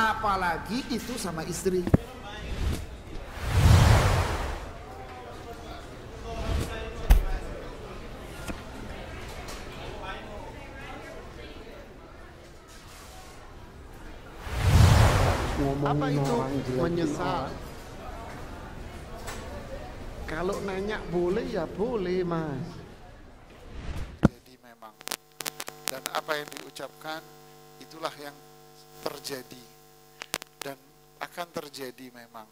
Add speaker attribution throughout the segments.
Speaker 1: apalagi itu sama istri. Apa
Speaker 2: Ngomongin
Speaker 1: itu
Speaker 2: orang jelekin
Speaker 1: menyesal?
Speaker 2: orang.
Speaker 1: Kalau nanya boleh ya boleh, Mas.
Speaker 3: Jadi memang, dan apa yang diucapkan itulah yang terjadi dan akan terjadi memang.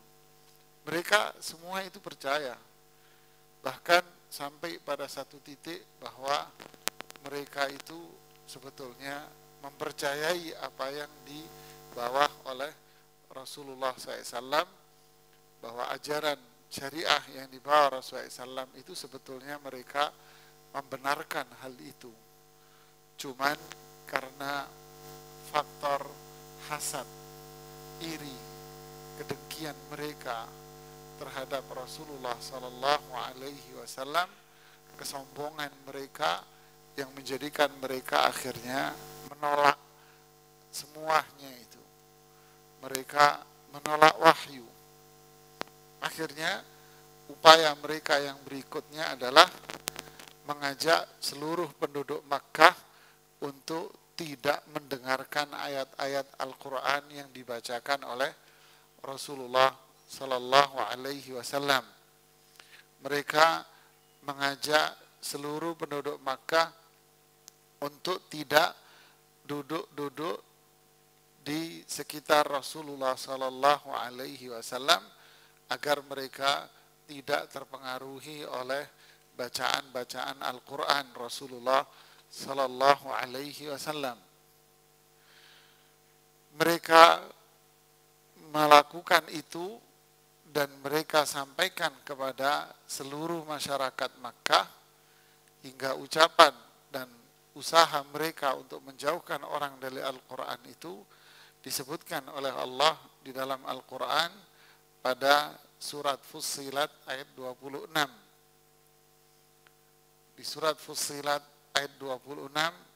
Speaker 3: Mereka semua itu percaya, bahkan sampai pada satu titik bahwa mereka itu sebetulnya mempercayai apa yang dibawa oleh Rasulullah SAW, bahwa ajaran syariah yang dibawa Rasulullah SAW itu sebetulnya mereka membenarkan hal itu. Cuman karena faktor hasad, iri, kedengkian mereka terhadap Rasulullah Sallallahu Alaihi Wasallam, kesombongan mereka yang menjadikan mereka akhirnya menolak semuanya itu. Mereka menolak wahyu. Akhirnya upaya mereka yang berikutnya adalah mengajak seluruh penduduk Makkah untuk tidak mendengarkan ayat-ayat Al-Quran yang dibacakan oleh Rasulullah Sallallahu Alaihi Wasallam. Mereka mengajak seluruh penduduk Makkah untuk tidak duduk-duduk di sekitar Rasulullah Sallallahu Alaihi Wasallam agar mereka tidak terpengaruhi oleh bacaan-bacaan Al-Quran Rasulullah Sallallahu Alaihi Wasallam. Mereka melakukan itu dan mereka sampaikan kepada seluruh masyarakat Makkah, hingga ucapan dan usaha mereka untuk menjauhkan orang dari Al-Quran itu disebutkan oleh Allah di dalam Al-Quran pada surat Fussilat ayat 26. Di surat Fussilat ayat 26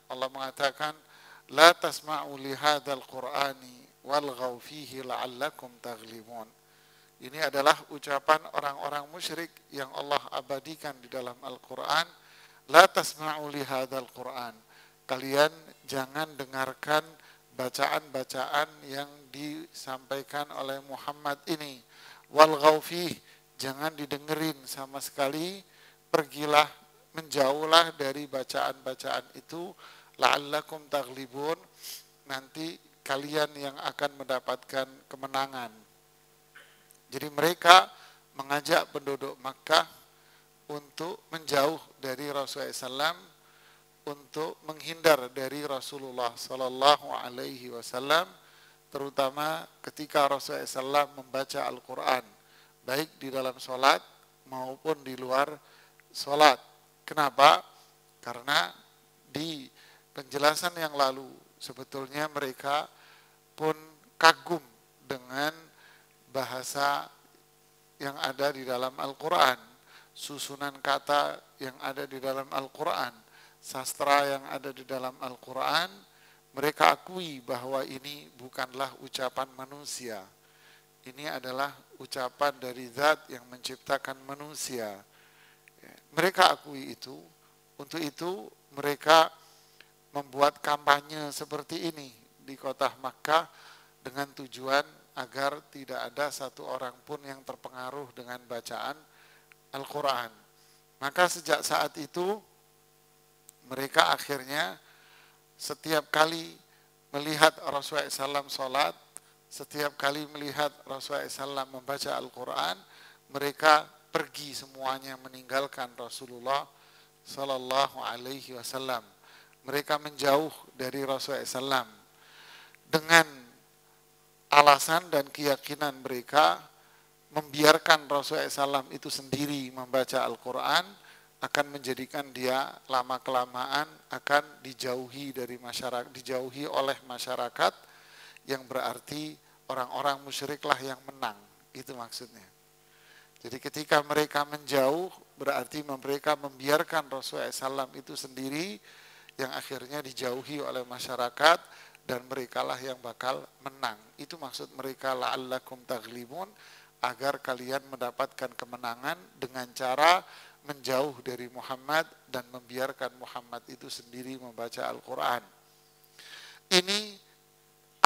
Speaker 3: Allah mengatakan, la tasma'u li hadzal qur'ani walghaw fihi la'allakum taghlibun. Ini adalah ucapan orang-orang musyrik yang Allah abadikan di dalam Al-Quran. La tasma'u li hadzal qur'an, kalian jangan dengarkan bacaan-bacaan yang disampaikan oleh Muhammad ini. Walghaw fihi, jangan didengerin sama sekali, pergilah, menjauhlah dari bacaan-bacaan itu. La'allakum taghlibun, nanti kalian yang akan mendapatkan kemenangan. Jadi mereka mengajak penduduk Makkah untuk menjauh dari Rasulullah SAW, untuk menghindar dari Rasulullah Sallallahu Alaihi Wasallam, terutama ketika Rasulullah SAW membaca Al-Quran, baik di dalam sholat maupun di luar sholat. Kenapa? Karena di penjelasan yang lalu sebetulnya mereka pun kagum dengan bahasa yang ada di dalam Al-Quran, susunan kata yang ada di dalam Al-Quran, sastra yang ada di dalam Al-Quran. Mereka akui bahwa ini bukanlah ucapan manusia, ini adalah ucapan dari Zat yang menciptakan manusia. Mereka akui itu. Untuk itu mereka membuat kampanye seperti ini di kota Makkah dengan tujuan agar tidak ada satu orang pun yang terpengaruh dengan bacaan Al-Quran. Maka sejak saat itu mereka akhirnya setiap kali melihat Rasulullah SAW sholat, setiap kali melihat Rasulullah SAW membaca Al-Quran, mereka pergi semuanya meninggalkan Rasulullah Sallallahu Alaihi Wasallam. Mereka menjauh dari Rasulullah SAW dengan alasan dan keyakinan mereka membiarkan Rasulullah SAW itu sendiri membaca Al-Quran akan menjadikan dia lama-kelamaan akan dijauhi dari masyarakat, dijauhi oleh masyarakat, yang berarti orang-orang musyriklah yang menang. Itu maksudnya. Jadi ketika mereka menjauh berarti mereka membiarkan Rasulullah SAW itu sendiri, yang akhirnya dijauhi oleh masyarakat dan merekalah yang bakal menang. Itu maksud mereka la'allakum taghlibun, agar kalian mendapatkan kemenangan dengan cara menjauh dari Muhammad dan membiarkan Muhammad itu sendiri membaca Al-Quran. Ini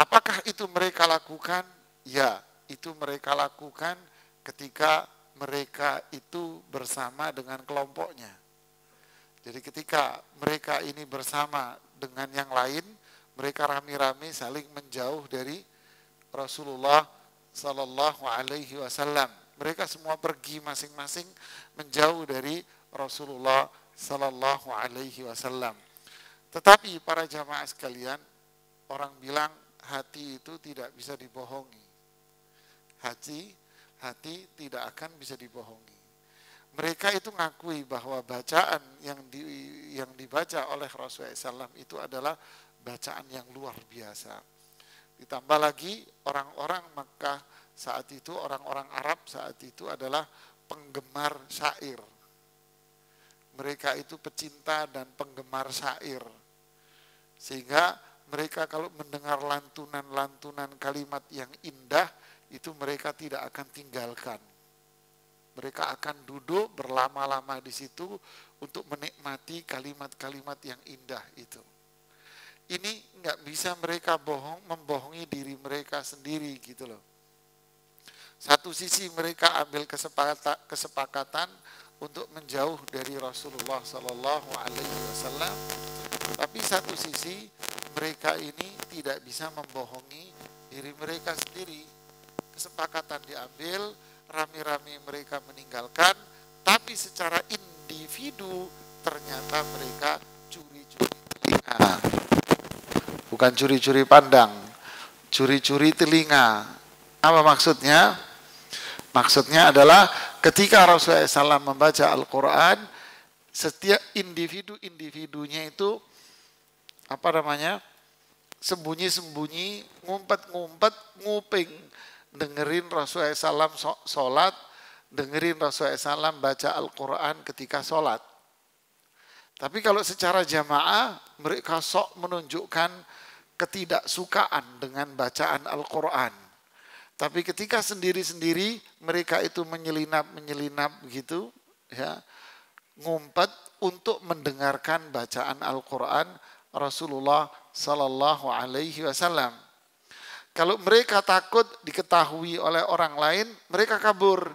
Speaker 3: apakah itu mereka lakukan? Ya, itu mereka lakukan ketika mereka itu bersama dengan kelompoknya. Jadi ketika mereka ini bersama dengan yang lain, mereka rame-rame saling menjauh dari Rasulullah Sallallahu Alaihi Wasallam. Mereka semua pergi masing-masing menjauh dari Rasulullah Sallallahu Alaihi Wasallam. Tetapi para jamaah sekalian, orang bilang hati itu tidak bisa dibohongi. Hati tidak akan bisa dibohongi. Mereka itu ngakui bahwa bacaan yang dibaca oleh Rasulullah SAW itu adalah bacaan yang luar biasa. Ditambah lagi orang-orang Makkah saat itu, orang-orang Arab saat itu adalah penggemar syair. Mereka itu pecinta dan penggemar syair. Sehingga mereka kalau mendengar lantunan-lantunan kalimat yang indah, itu mereka tidak akan tinggalkan. Mereka akan duduk berlama-lama di situ untuk menikmati kalimat-kalimat yang indah itu. Ini nggak bisa mereka membohongi diri mereka sendiri gitu loh. Satu sisi mereka ambil kesepakatan untuk menjauh dari Rasulullah Sallallahu Alaihi Wasallam, tapi satu sisi mereka ini tidak bisa membohongi diri mereka sendiri. Kesepakatan diambil, rame-rame mereka meninggalkan, tapi secara individu ternyata mereka curi-curi telinga. Bukan curi-curi pandang, curi-curi telinga. Apa maksudnya? Maksudnya adalah ketika Rasulullah SAW membaca Al-Quran, setiap individu-individunya itu sembunyi-sembunyi, ngumpet-ngumpet, nguping, dengerin Rasulullah SAW sholat, dengerin Rasulullah SAW baca Al-Quran ketika sholat. Tapi kalau secara jamaah, mereka sok menunjukkan ketidaksukaan dengan bacaan Al-Quran. Tapi ketika sendiri-sendiri, mereka itu menyelinap gitu, ya, ngumpet untuk mendengarkan bacaan Al-Quran Rasulullah Sallallahu Alaihi Wasallam. Kalau mereka takut diketahui oleh orang lain, mereka kabur.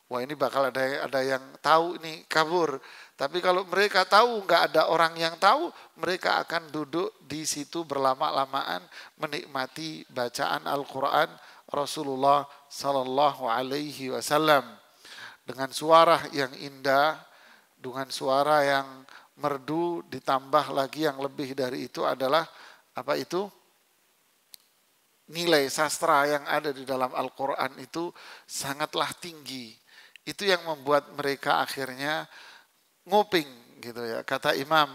Speaker 3: Wah, ini bakal ada yang tahu ini, kabur. Tapi kalau mereka tahu nggak ada orang yang tahu, mereka akan duduk di situ berlama-lamaan menikmati bacaan Al-Quran Rasulullah Sallallahu Alaihi Wasallam dengan suara yang indah, dengan suara yang merdu, ditambah lagi yang lebih dari itu adalah apa itu? Nilai sastra yang ada di dalam Al-Quran itu sangatlah tinggi. Itu yang membuat mereka akhirnya nguping gitu ya. Kata Imam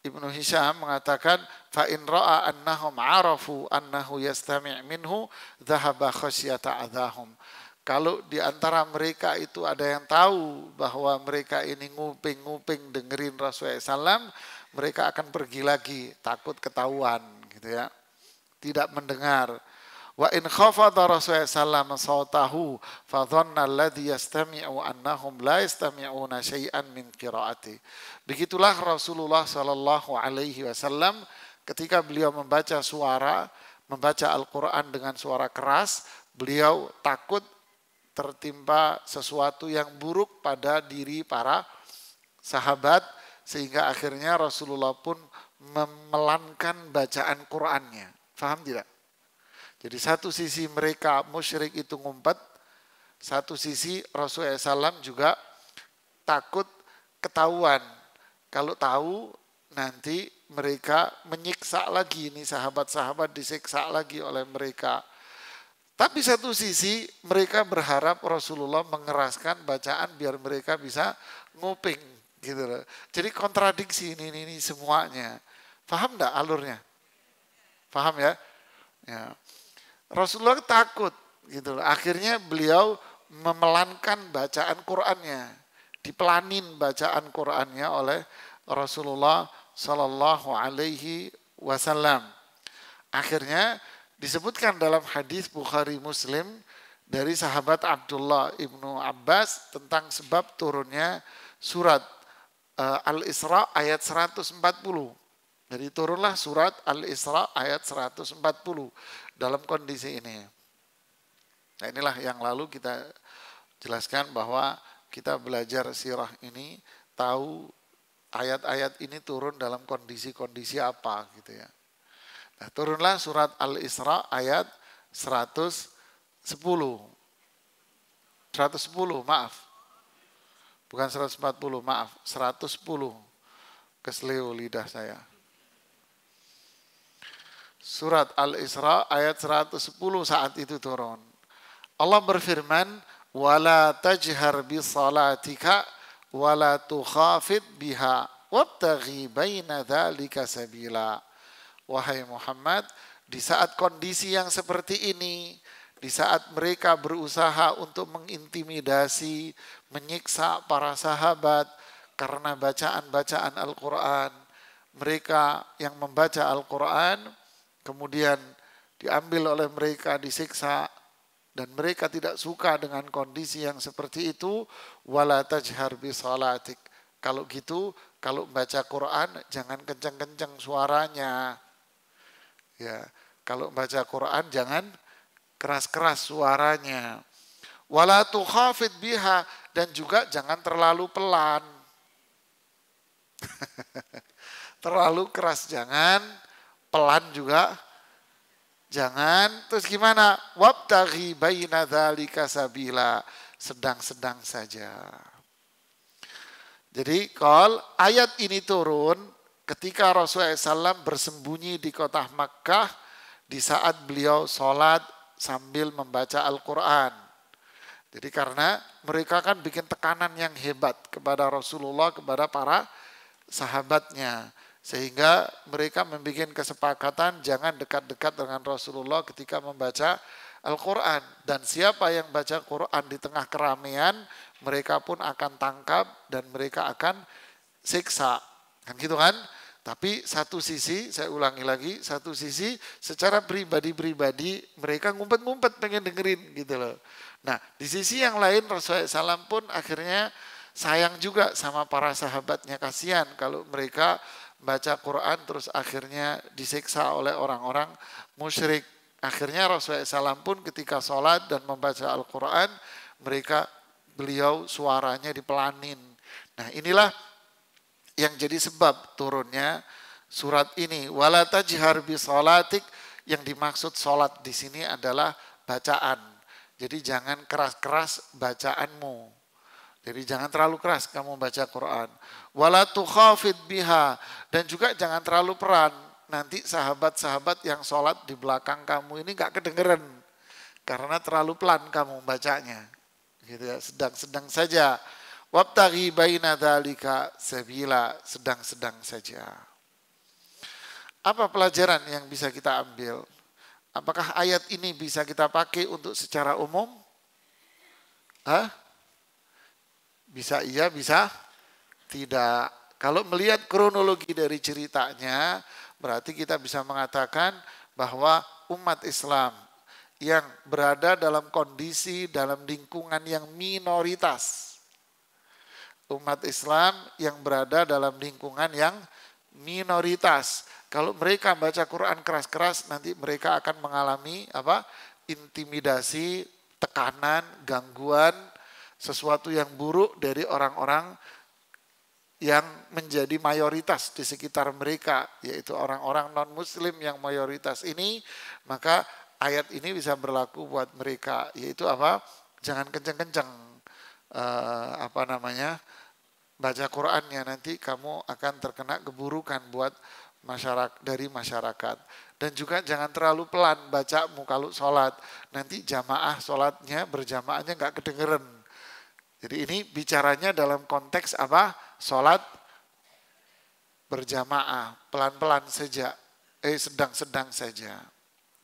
Speaker 3: Ibnu Hisham mengatakan, fa in ra'a annahum arafu annahu yastami' minhu dhahaba khasyata adahum. Kalau di antara mereka itu ada yang tahu bahwa mereka ini nguping-nguping dengerin Rasulullah SAW, mereka akan pergi lagi, takut ketahuan gitu ya. Tidak mendengar. Wa in khafadha Rasulullah sallallahu sautahu fa dhanna alladhi yastami'u annahum la yastami'una syai'an min qiraati. Begitulah Rasulullah sallallahu alaihi wasallam ketika beliau membaca Al-Qur'an dengan suara keras, beliau takut tertimpa sesuatu yang buruk pada diri para sahabat sehingga akhirnya Rasulullah pun memelankan bacaan Qur'annya. Faham tidak? Jadi satu sisi mereka musyrik itu ngumpet, satu sisi Rasulullah SAW juga takut ketahuan. Kalau tahu nanti mereka menyiksa lagi, ini sahabat-sahabat disiksa lagi oleh mereka. Tapi satu sisi mereka berharap Rasulullah mengeraskan bacaan biar mereka bisa nguping gitu loh. Jadi kontradiksi ini semuanya. Paham enggak alurnya? Paham ya? Ya. Rasulullah takut gitu loh. Akhirnya beliau memelankan bacaan Qur'annya, dipelanin bacaan Qur'annya oleh Rasulullah Sallallahu Alaihi Wasallam. Akhirnya disebutkan dalam hadis Bukhari Muslim dari sahabat Abdullah ibnu Abbas tentang sebab turunnya surat Al-Isra ayat 140. Jadi turunlah surat Al-Isra ayat 140 dalam kondisi ini. Nah inilah yang lalu kita jelaskan bahwa kita belajar sirah ini tahu ayat-ayat ini turun dalam kondisi-kondisi apa gitu ya. Nah, turunlah surat Al-Isra ayat 110. 110, maaf. Bukan 140, maaf. 110. Keselio lidah saya. Surat Al-Isra ayat 110 saat itu turun. Allah berfirman, "Wala tajhar bi salatika wala tukhafid biha wabtaghi baina dzalika sabila." Wahai Muhammad, di saat kondisi yang seperti ini, di saat mereka berusaha untuk mengintimidasi, menyiksa para sahabat karena bacaan-bacaan Al-Quran, mereka yang membaca Al-Quran kemudian diambil oleh mereka, disiksa, dan mereka tidak suka dengan kondisi yang seperti itu, wala tajhar bi salatik. Kalau gitu, kalau baca Quran jangan kencang-kencang suaranya. Ya, kalau baca Quran jangan keras-keras suaranya. Wala tukhafid biha, dan juga jangan terlalu pelan. Terlalu keras jangan, pelan juga jangan. Terus gimana? Wabtaghi baina dzalika sabila, sedang-sedang saja. Jadi kalau ayat ini turun ketika Rasulullah SAW bersembunyi di kota Makkah di saat beliau sholat sambil membaca Al-Quran. Jadi karena mereka kan bikin tekanan yang hebat kepada Rasulullah, kepada para sahabatnya. Sehingga mereka membuat kesepakatan jangan dekat-dekat dengan Rasulullah ketika membaca Al-Quran. Dan siapa yang baca Quran di tengah keramaian, mereka pun akan tangkap dan mereka akan siksa. Kan gitu kan? Tapi satu sisi, saya ulangi lagi, satu sisi secara pribadi-pribadi mereka ngumpet-ngumpet pengen dengerin gitu loh. Nah di sisi yang lain Rasulullah SAW pun akhirnya sayang juga sama para sahabatnya, kasihan kalau mereka baca Quran terus akhirnya disiksa oleh orang-orang musyrik. Akhirnya Rasulullah SAW pun ketika sholat dan membaca Al-Quran, beliau suaranya dipelanin. Nah inilah yang jadi sebab turunnya surat ini. Wala tajhar bi sholatik, yang dimaksud sholat di sini adalah bacaan. Jadi jangan keras-keras bacaanmu. Jadi jangan terlalu keras kamu baca Quran. Wala tukhafid biha, dan juga jangan terlalu pelan. Nanti sahabat-sahabat yang sholat di belakang kamu ini gak kedengeran. Karena terlalu pelan kamu bacanya. Gitu ya, sedang-sedang saja. Wabtaghi baina dzalika sabila, sedang-sedang saja. Apa pelajaran yang bisa kita ambil? Apakah ayat ini bisa kita pakai untuk secara umum? Bisa iya, bisa tidak. Kalau melihat kronologi dari ceritanya, berarti kita bisa mengatakan bahwa umat Islam yang berada dalam kondisi, dalam lingkungan yang minoritas. Umat Islam yang berada dalam lingkungan yang minoritas. Kalau mereka baca Quran keras-keras, nanti mereka akan mengalami intimidasi, tekanan, gangguan, sesuatu yang buruk dari orang-orang yang menjadi mayoritas di sekitar mereka, yaitu orang-orang non-muslim yang mayoritas ini. Maka ayat ini bisa berlaku buat mereka, yaitu jangan kenceng-kenceng baca Qurannya, nanti kamu akan terkena keburukan buat dari masyarakat. Dan juga jangan terlalu pelan bacamu kalau sholat, nanti jamaah sholatnya berjamaahnya nggak kedengeran. Jadi ini bicaranya dalam konteks sholat berjamaah, pelan-pelan saja, sedang-sedang saja.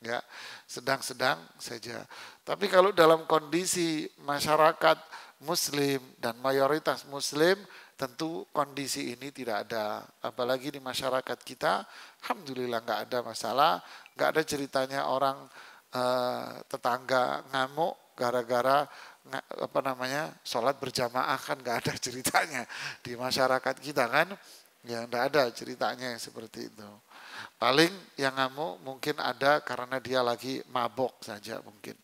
Speaker 3: Ya, sedang-sedang saja. Tapi kalau dalam kondisi masyarakat Muslim dan mayoritas Muslim, Tentu kondisi ini tidak ada, apalagi di masyarakat kita, alhamdulillah nggak ada masalah, nggak ada ceritanya orang tetangga ngamuk gara-gara sholat berjamaah, kan nggak ada ceritanya di masyarakat kita kan, ya nggak ada ceritanya yang seperti itu. Paling yang ngamuk mungkin ada karena dia lagi mabok saja mungkin.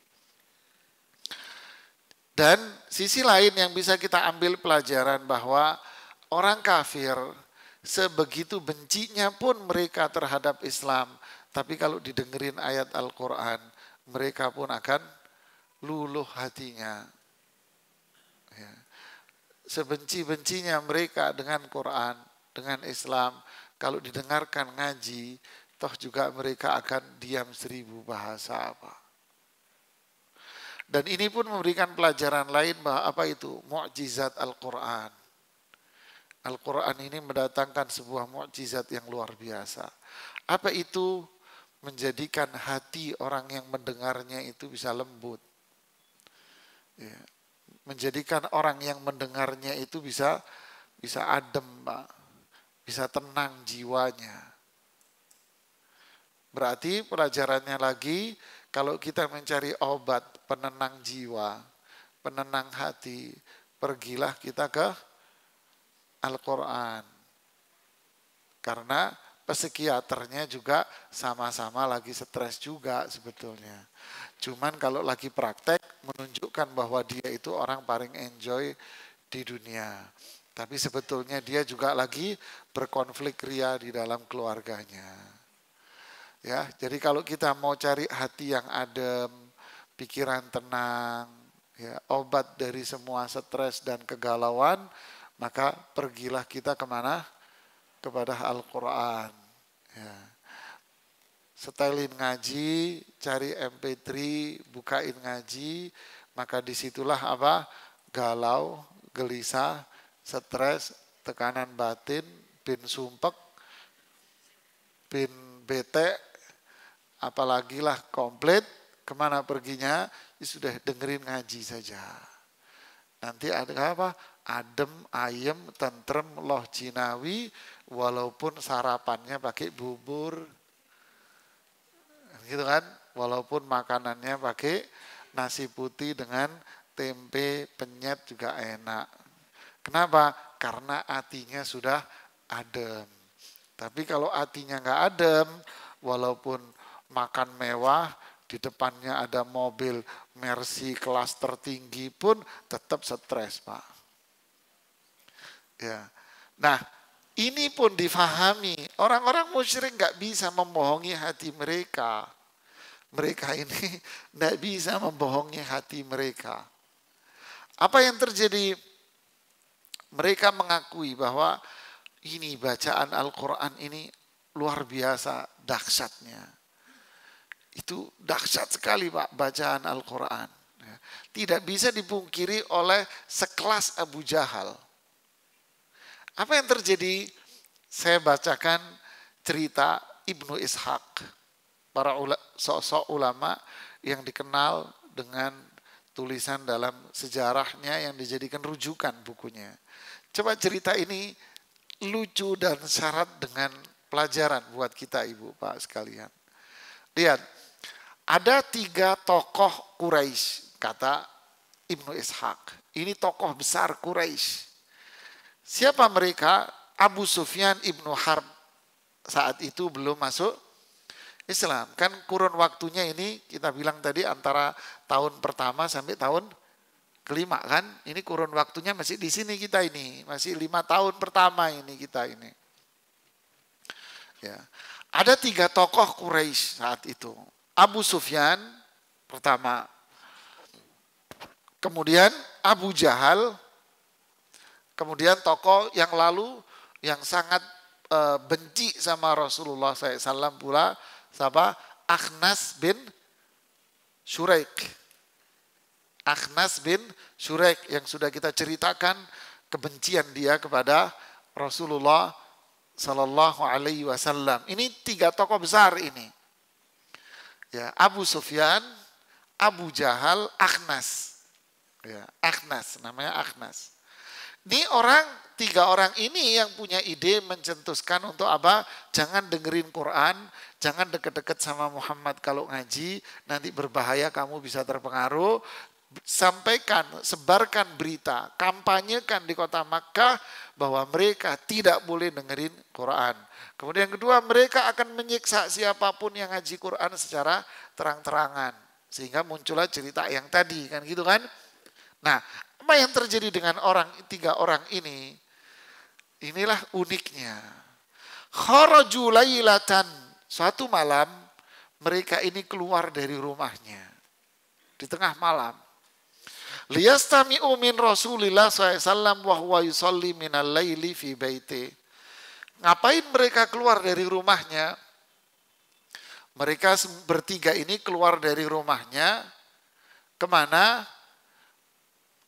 Speaker 3: Dan sisi lain yang bisa kita ambil pelajaran bahwa orang kafir sebegitu bencinya pun mereka terhadap Islam, tapi kalau didengerin ayat Al-Quran, mereka pun akan luluh hatinya. Ya. Sebenci-bencinya mereka dengan Quran, dengan Islam, kalau didengarkan ngaji, toh juga mereka akan diam 1000 bahasa apa. Dan ini pun memberikan pelajaran lain bahwa apa itu? Mukjizat Al-Quran. Al-Quran ini mendatangkan sebuah mukjizat yang luar biasa. Apa itu? Menjadikan hati orang yang mendengarnya itu bisa lembut. Ya. Menjadikan orang yang mendengarnya itu bisa adem, Pak. Bisa tenang jiwanya. Berarti pelajarannya lagi, kalau kita mencari obat penenang jiwa, penenang hati, pergilah kita ke Al-Quran. Karena psikiaternya juga sama-sama lagi stres juga sebetulnya. Cuman kalau lagi praktek menunjukkan bahwa dia itu orang paling enjoy di dunia. Tapi sebetulnya dia juga lagi berkonflik ria di dalam keluarganya. Ya, jadi kalau kita mau cari hati yang adem, pikiran tenang, ya, obat dari semua stres dan kegalauan, maka pergilah kita kemana? Kepada Al-Quran. Ya. Setelin ngaji, cari MP3, bukain ngaji, maka disitulah apa? Galau, gelisah, stres, tekanan batin, bin sumpek, bin bete, apalagi lah komplit, kemana perginya? Ya sudah dengerin ngaji saja. Nanti ada apa? Adem, ayem, tentrem, loh jinawi, walaupun sarapannya pakai bubur, gitu kan? Walaupun makanannya pakai nasi putih dengan tempe penyet juga enak. Kenapa? Karena hatinya sudah adem. Tapi kalau hatinya nggak adem, walaupun makan mewah, di depannya ada mobil Mercy kelas tertinggi pun tetap stres, Pak. Ya. Nah, ini pun difahami. Orang-orang musyrik nggak bisa membohongi hati mereka. Mereka ini nggak bisa membohongi hati mereka. Apa yang terjadi? Mereka mengakui bahwa ini bacaan Al-Quran ini luar biasa dahsyatnya. Itu dahsyat sekali, Pak, bacaan Al-Quran. Tidak bisa dipungkiri oleh sekelas Abu Jahal. Apa yang terjadi? Saya bacakan cerita Ibnu Ishaq, para sosok ulama yang dikenal dengan tulisan dalam sejarahnya yang dijadikan rujukan bukunya. Coba cerita ini lucu dan syarat dengan pelajaran buat kita Ibu Pak sekalian. Lihat, ada 3 tokoh Quraisy, kata Ibnu Ishaq. Ini tokoh besar Quraisy. Siapa mereka? Abu Sufyan Ibnu Harb saat itu belum masuk Islam. Kan kurun waktunya ini kita bilang tadi antara tahun pertama sampai tahun kelima kan. Ini kurun waktunya masih di sini kita ini. Masih 5 tahun pertama ini kita ini. Ya. Ada 3 tokoh Quraisy saat itu. Abu Sufyan pertama. Kemudian Abu Jahal. Kemudian tokoh yang lalu yang sangat benci sama Rasulullah SAW pula. Siapa? Akhnas bin Syuraik. Akhnas bin Syuraik yang sudah kita ceritakan kebencian dia kepada Rasulullah Sallallahu Alaihi Wasallam. Ini 3 tokoh besar ini. Ya, Abu Sufyan, Abu Jahal, Akhnas. Ya, Akhnas, namanya Akhnas. Ini tiga orang ini yang punya ide mencetuskan untuk apa? Jangan dengerin Quran, jangan deket-deket sama Muhammad kalau ngaji, nanti berbahaya, kamu bisa terpengaruh. Sampaikan, sebarkan berita, kampanyekan di kota Makkah bahwa mereka tidak boleh dengerin Quran. Kemudian yang kedua, mereka akan menyiksa siapapun yang ngaji Quran secara terang-terangan. Sehingga muncullah cerita yang tadi, kan gitu kan. Nah, apa yang terjadi dengan tiga orang ini? Inilah uniknya. Kharaju lailatan, suatu malam mereka ini keluar dari rumahnya. Di tengah malam. Liyastami'u min Rasulillah SAW wa huwa yusalli minal laili fi baiti. Ngapain mereka keluar dari rumahnya? Mereka bertiga ini keluar dari rumahnya. Kemana?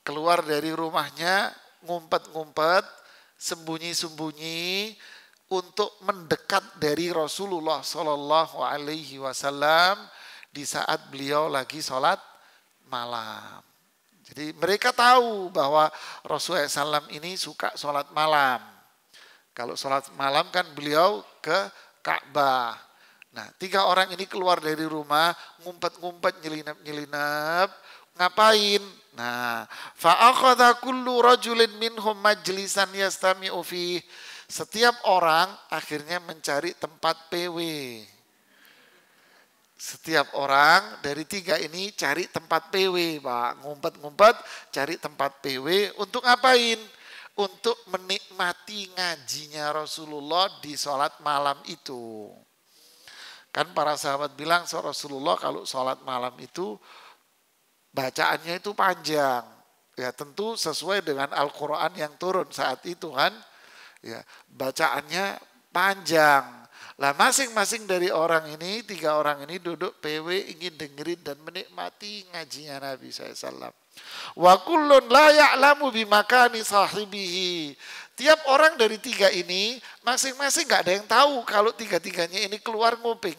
Speaker 3: Keluar dari rumahnya, ngumpet-ngumpet, sembunyi-sembunyi untuk mendekat dari Rasulullah Sallallahu Alaihi Wasallam di saat beliau lagi sholat malam. Jadi mereka tahu bahwa Rasulullah SAW ini suka sholat malam. Kalau sholat malam kan beliau ke Ka'bah. Nah, tiga orang ini keluar dari rumah, ngumpet-ngumpet, nyelinap-nyelinap. Ngapain? Nah, fa'akhadha kullu rajulin minhum majlisan yastami'u fih. Setiap orang akhirnya mencari tempat PW. Setiap orang dari tiga ini cari tempat PW, Pak. Ngumpet-ngumpet cari tempat PW untuk ngapain? Untuk menikmati ngajinya Rasulullah di sholat malam itu. Kan para sahabat bilang Rasulullah kalau sholat malam itu bacaannya itu panjang. Ya tentu sesuai dengan Al-Quran yang turun saat itu kan. Ya, bacaannya panjang. Lah masing-masing dari orang ini, tiga orang ini duduk PW ingin dengerin dan menikmati ngajinya Nabi SAW. Wa kullun la ya'lamu bimakani sahibihi. Tiap orang dari tiga ini masing-masing gak ada yang tahu kalau tiga-tiganya ini keluar nguping.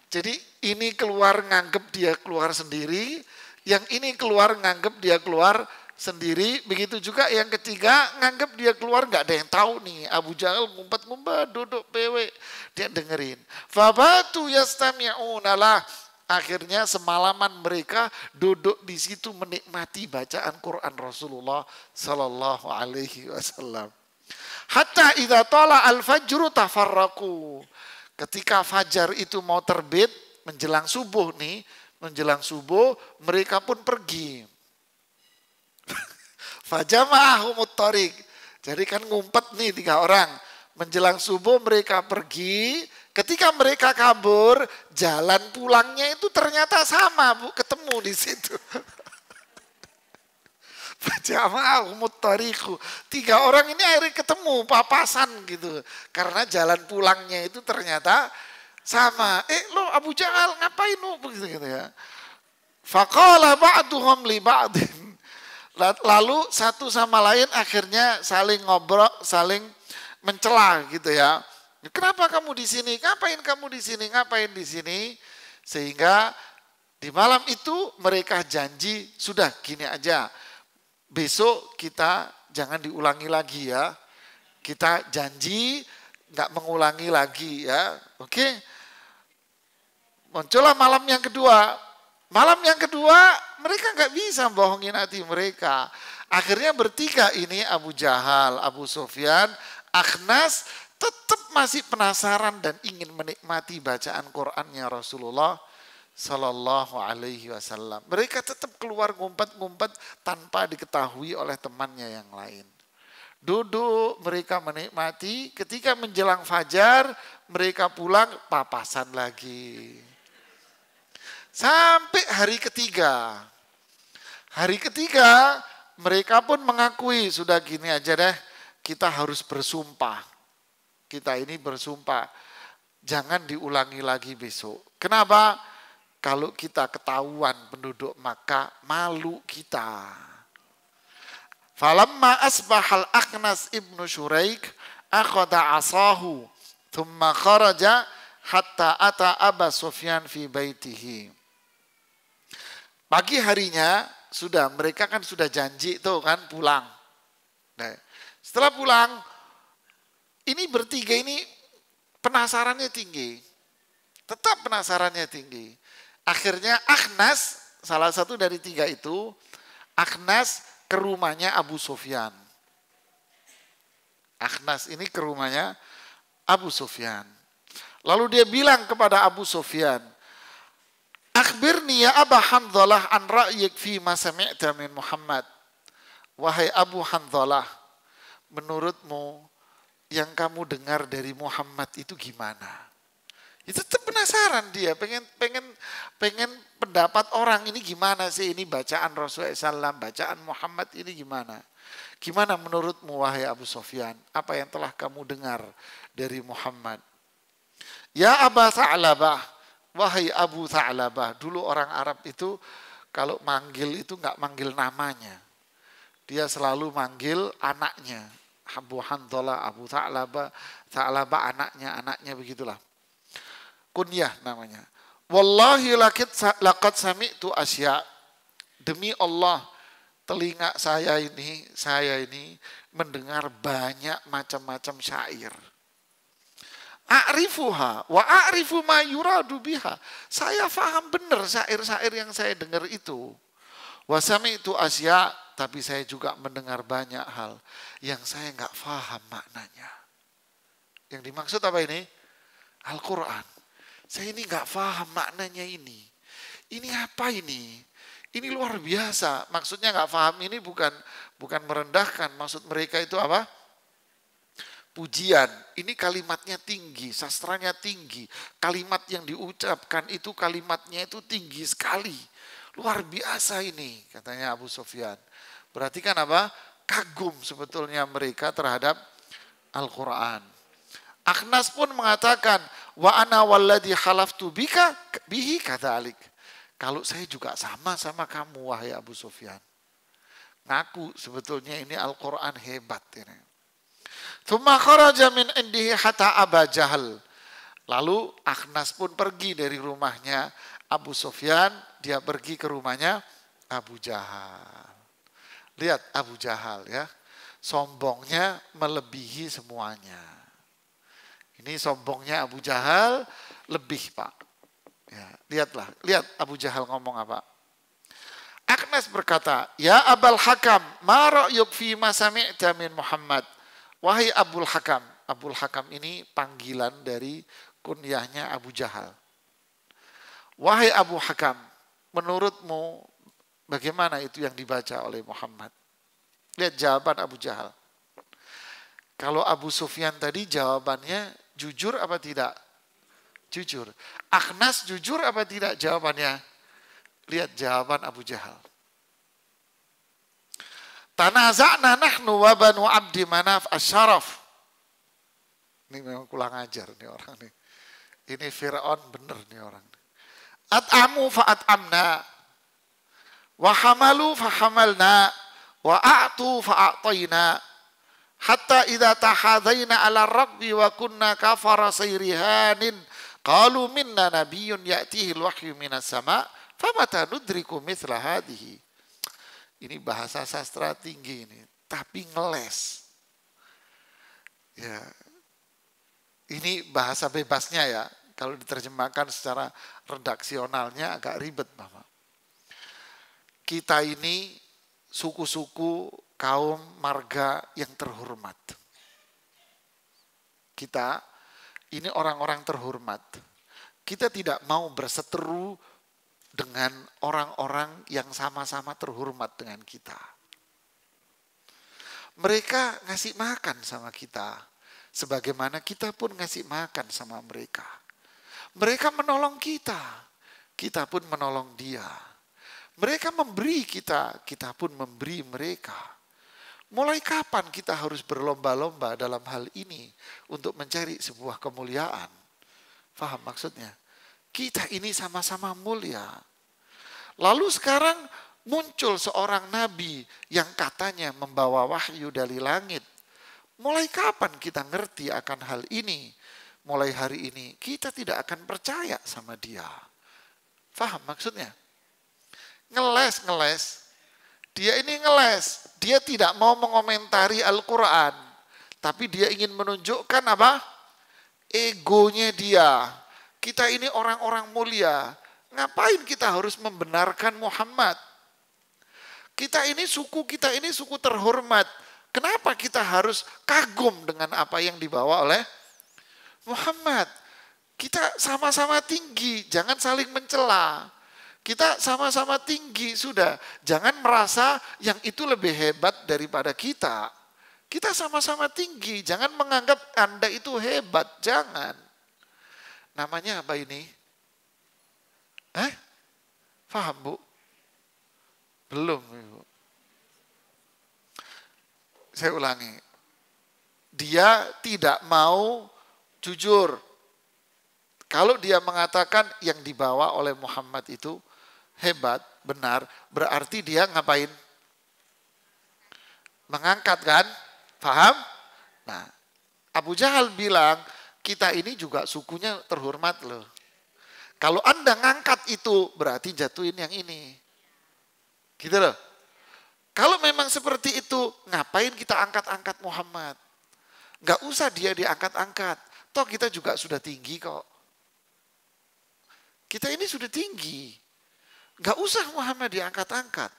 Speaker 3: Jadi ini keluar nganggep dia keluar sendiri, yang ini keluar nganggep dia keluar sendiri, begitu juga yang ketiga nganggep dia keluar nggak ada yang tahu nih. Abu Jahal ngumpet-ngumpet duduk PW, dia dengerin. Fabatu yastami'una lah. Akhirnya semalaman mereka duduk di situ menikmati bacaan Quran Rasulullah Sallallahu Alaihi Wasallam. Hatta idza tala al-fajru tafarraqu. Ketika fajar itu mau terbit menjelang subuh nih, menjelang subuh mereka pun pergi. Fajama'ahumut thariq. Jadi kan ngumpet nih tiga orang. Menjelang subuh mereka pergi. Ketika mereka kabur, jalan pulangnya itu ternyata sama, Bu, ketemu di situ. Fajama'ahumut thariq. Tiga orang ini akhirnya ketemu, papasan gitu. Karena jalan pulangnya itu ternyata sama. Lo Abu Jahal ngapain lo begitu gitu ya. Faqala ba'duhum li ba'din. Lalu satu sama lain akhirnya saling ngobrol, saling mencela gitu ya. Kenapa kamu di sini? Ngapain kamu di sini? Ngapain di sini? Sehingga di malam itu mereka janji, sudah gini aja. Besok kita jangan diulangi lagi ya. Kita janji nggak mengulangi lagi ya. Oke. Muncullah malam yang kedua. Malam yang kedua mereka nggak bisa bohongin hati mereka. Akhirnya bertiga ini Abu Jahal, Abu Sufyan, Akhnas tetap masih penasaran dan ingin menikmati bacaan Qur'annya Rasulullah Sallallahu Alaihi Wasallam. Mereka tetap keluar ngumpet-ngumpet tanpa diketahui oleh temannya yang lain. Duduk mereka menikmati, ketika menjelang fajar mereka pulang papasan lagi. Sampai hari ketiga. Hari ketiga mereka pun mengakui, sudah gini aja deh, kita harus bersumpah. Kita ini bersumpah, jangan diulangi lagi besok. Kenapa? Kalau kita ketahuan penduduk Makkah, malu kita. Falamma asbahal Akhnas ibnu Syuraik, akhada asahu, thumma kharaja hatta ata Aba Sufyan fi baitihi. Pagi harinya sudah, mereka kan sudah janji tuh kan pulang. Nah, setelah pulang, ini bertiga ini penasarannya tinggi. Tetap penasarannya tinggi. Akhirnya Akhnas, salah satu dari tiga itu, Akhnas ke rumahnya Abu Sufyan. Akhnas ini ke rumahnya Abu Sufyan. Lalu dia bilang kepada Abu Sufyan, "Akhbirni ya Aba Hanzalah an ra'yik fi ma sami'ta min Muhammad." Wahai Abu Hanzalah, menurutmu yang kamu dengar dari Muhammad itu gimana? Itu tetap penasaran dia, pengen pendapat orang ini gimana sih, ini bacaan Rasulullah SAW, bacaan Muhammad ini gimana? Gimana menurutmu wahai Abu Sufyan, apa yang telah kamu dengar dari Muhammad? Ya Aba Tha'labah, wahai Abu Tha'labah, dulu orang Arab itu kalau manggil itu nggak manggil namanya, dia selalu manggil anaknya, Abu Hanzalah, Abu Tha'labah, Tha'labah anaknya begitulah. Kunyah namanya. Wallahi laqad sami'tu asya. Demi Allah, telinga saya ini mendengar banyak macam-macam syair. A'rifuha wa a'rifu ma yuradu biha. Saya faham benar syair-syair yang saya dengar itu. Wa sami'tu asya, tapi saya juga mendengar banyak hal yang saya enggak faham maknanya. Yang dimaksud apa ini? Al-Quran. Saya ini nggak paham maknanya ini. Ini apa ini? Ini luar biasa. Maksudnya nggak paham ini bukan merendahkan. Maksud mereka itu apa? Pujian. Ini kalimatnya tinggi, sastranya tinggi. Kalimat yang diucapkan itu kalimatnya itu tinggi sekali. Luar biasa ini, katanya Abu Sufyan. Berarti kan apa? Kagum sebetulnya mereka terhadap Al-Quran. Akhnas pun mengatakan, wa ana walladhi halaftu bika bihi kadzalik. Kalau saya juga sama kamu wahai Abu Sufyan. Ngaku sebetulnya ini Al-Quran hebat ini. Tsumma kharaja min indihi hatta Aba Jahal. Lalu Akhnas pun pergi dari rumahnya Abu Sufyan, dia pergi ke rumahnya Abu Jahal. Lihat Abu Jahal ya, sombongnya melebihi semuanya. Ini sombongnya Abu Jahal lebih Pak. Ya, lihat Abu Jahal ngomong apa. Akhnas berkata, ya Abul Hakam, ma ra'yuk fi ma sami'ta min Muhammad. Wahai Abul Hakam. Abul Hakam ini panggilan dari kunyahnya Abu Jahal. Wahai Abu Hakam, menurutmu bagaimana itu yang dibaca oleh Muhammad? Lihat jawaban Abu Jahal. Kalau Abu Sufyan tadi jawabannya jujur apa tidak? Jujur. Akhnas jujur apa tidak jawabannya? Lihat jawaban Abu Jahal. Tanaza'na nahnu wa banu Abdi Manaf asyaraf. Ini memang kurang ajar nih orang nih. Ini Fir'aun bener nih orang. At'amu fa'at'amna. Wa hamalu fahamalna. Wa a'tu fa'a'tayna. Hatta idza tahadzaina 'ala rabbi wa kunna kafara sayrihanin qalu minna nabiyyun ya'tihi al-wahyu minas sama' famata nudriku mithla hadhihi. Ini bahasa sastra tinggi ini, tapi ngeles. Ya. Ini bahasa bebasnya ya. Kalau diterjemahkan secara redaksionalnya agak ribet, Bapak. Kita ini suku-suku kaum marga yang terhormat. Kita ini orang-orang terhormat. Kita tidak mau berseteru dengan orang-orang yang sama-sama terhormat dengan kita. Mereka ngasih makan sama kita, sebagaimana kita pun ngasih makan sama mereka. Mereka menolong kita, kita pun menolong dia. Mereka memberi kita, kita pun memberi mereka. Mulai kapan kita harus berlomba-lomba dalam hal ini untuk mencari sebuah kemuliaan? Faham maksudnya? Kita ini sama-sama mulia. Lalu sekarang muncul seorang nabi yang katanya membawa wahyu dari langit. Mulai kapan kita ngerti akan hal ini? Mulai hari ini kita tidak akan percaya sama dia. Faham maksudnya? Ngeles. Dia ini ngeles. Dia tidak mau mengomentari Al-Quran. Tapi dia ingin menunjukkan apa? Egonya dia. Kita ini orang-orang mulia. Ngapain kita harus membenarkan Muhammad? Kita ini suku terhormat. Kenapa kita harus kagum dengan apa yang dibawa oleh Muhammad? Kita sama-sama tinggi, jangan saling mencela. Kita sama-sama tinggi, sudah. Jangan merasa yang itu lebih hebat daripada kita. Kita sama-sama tinggi, jangan menganggap Anda itu hebat, jangan. Namanya apa ini? Paham, Bu? Belum, Ibu. Saya ulangi. Dia tidak mau jujur. Kalau dia mengatakan yang dibawa oleh Muhammad itu hebat, benar, berarti dia ngapain? Mengangkat kan? Paham? Nah, Abu Jahal bilang, kita ini juga sukunya terhormat loh. Kalau Anda ngangkat itu, berarti jatuhin yang ini. Gitu loh. Kalau memang seperti itu, ngapain kita angkat-angkat Muhammad? Gak usah dia diangkat-angkat. Toh kita juga sudah tinggi kok. Kita ini sudah tinggi. Gak usah Muhammad diangkat-angkat.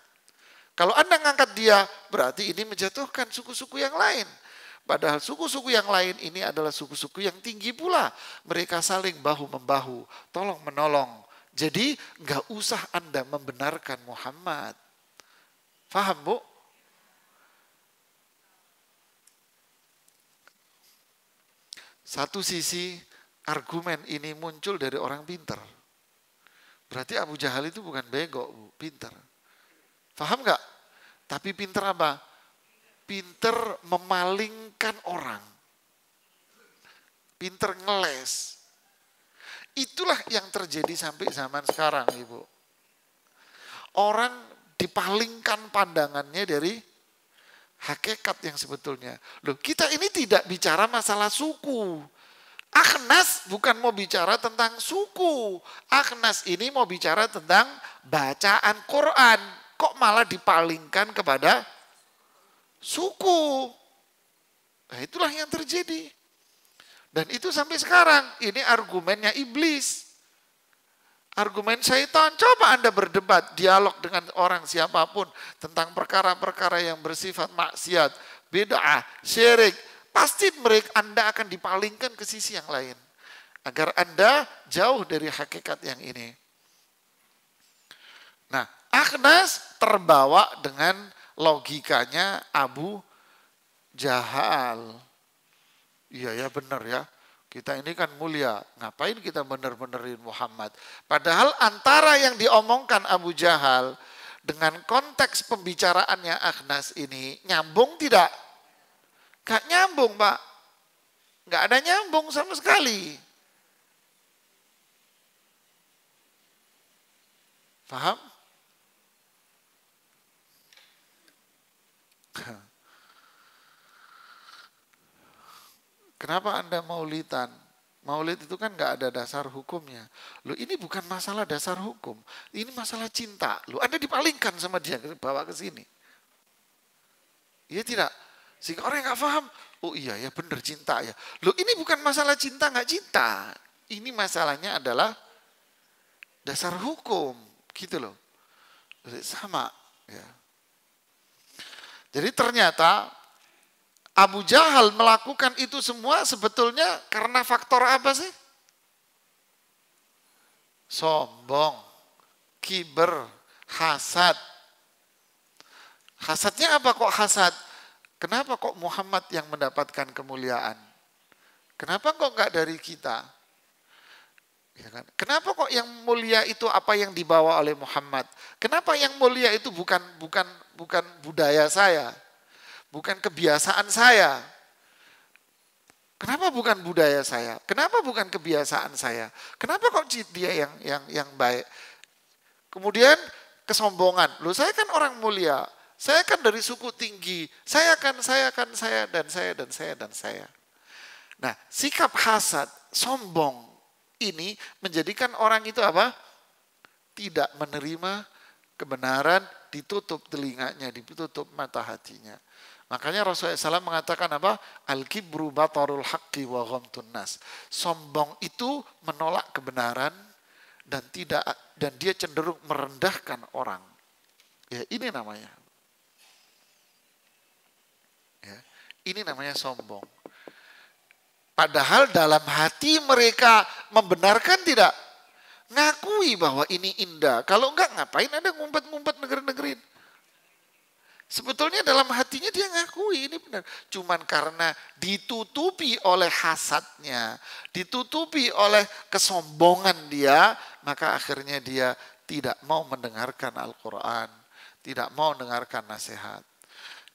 Speaker 3: Kalau Anda ngangkat dia, berarti ini menjatuhkan suku-suku yang lain. Padahal suku-suku yang lain ini adalah suku-suku yang tinggi pula. Mereka saling bahu-membahu, tolong-menolong. Jadi gak usah Anda membenarkan Muhammad. Paham, Bu? Satu sisi argumen ini muncul dari orang pintar. Berarti Abu Jahal itu bukan bego, Bu, pintar. Paham gak? Tapi pintar apa? Pintar memalingkan orang. Pintar ngeles. Itulah yang terjadi sampai zaman sekarang, Ibu. Orang dipalingkan pandangannya dari hakikat yang sebetulnya. Loh, kita ini tidak bicara masalah suku. Akhnas bukan mau bicara tentang suku. Akhnas ini mau bicara tentang bacaan Quran. Kok malah dipalingkan kepada suku? Nah, itulah yang terjadi. Dan itu sampai sekarang. Ini argumennya iblis. Argumen syaitan, coba Anda berdebat, dialog dengan orang siapapun tentang perkara-perkara yang bersifat maksiat, bid'ah, syirik. Pasti Anda akan dipalingkan ke sisi yang lain. Agar Anda jauh dari hakikat yang ini. Nah, Akhnas terbawa dengan logikanya Abu Jahal. Iya ya benar ya. Kita ini kan mulia, ngapain kita bener-benerin Muhammad? Padahal antara yang diomongkan Abu Jahal dengan konteks pembicaraannya Akhnas ini nyambung tidak? Gak nyambung, Pak. Gak ada nyambung sama sekali. Paham? Kenapa Anda maulidan? Maulid itu kan gak ada dasar hukumnya. Loh ini bukan masalah dasar hukum. Ini masalah cinta. Loh Anda dipalingkan sama dia, bawa ke sini. Iya tidak? Sehingga orang yang gak paham, oh iya ya benar cinta ya. Loh ini bukan masalah cinta gak cinta. Ini masalahnya adalah dasar hukum. Gitu loh. Sama. Ya. Jadi ternyata Abu Jahal melakukan itu semua sebetulnya karena faktor apa sih? Sombong, kiber, hasad. Hasadnya apa kok hasad? Kenapa kok Muhammad yang mendapatkan kemuliaan? Kenapa kok enggak dari kita? Ya kan? Kenapa kok yang mulia itu apa yang dibawa oleh Muhammad? Kenapa yang mulia itu bukan budaya saya? Bukan kebiasaan saya. Kenapa bukan budaya saya? Kenapa bukan kebiasaan saya? Kenapa kok dia yang baik? Kemudian kesombongan. Loh saya kan orang mulia. Saya kan dari suku tinggi. Saya. Nah, sikap hasad, sombong ini menjadikan orang itu apa? Tidak menerima kebenaran, ditutup telinganya, ditutup mata hatinya. Makanya Rasulullah SAW mengatakan apa? Al-kibru batarul haqqi wa ghamtun nas. Sombong itu menolak kebenaran dan dia cenderung merendahkan orang. Ya, ini namanya. Ya, ini namanya sombong. Padahal dalam hati mereka membenarkan tidak? Ngakui bahwa ini indah. Kalau enggak ngapain ada ngumpet-ngumpet negeri-negerin. Sebetulnya dalam hatinya dia ngakui ini benar. Cuman karena ditutupi oleh hasadnya, ditutupi oleh kesombongan dia, maka akhirnya dia tidak mau mendengarkan Al-Quran, tidak mau mendengarkan nasihat.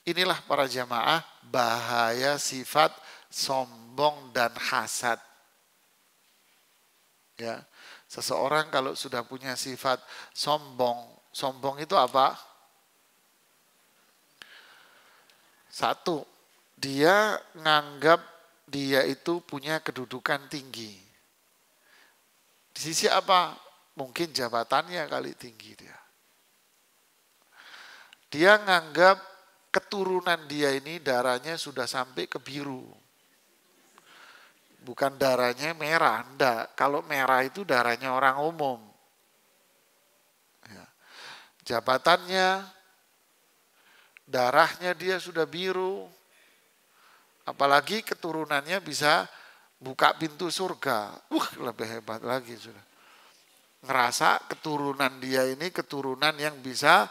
Speaker 3: Inilah para jamaah bahaya sifat sombong dan hasad. Ya, seseorang kalau sudah punya sifat sombong itu apa? Satu, dia nganggap dia itu punya kedudukan tinggi. Di sisi apa? Mungkin jabatannya kali tinggi dia. Dia nganggap keturunan dia ini darahnya sudah sampai ke biru. Bukan darahnya merah, enggak. Kalau merah itu darahnya orang umum. Ya. Jabatannya, darahnya dia sudah biru. Apalagi keturunannya bisa buka pintu surga. Lebih hebat lagi sudah. Ngerasa keturunan dia ini keturunan yang bisa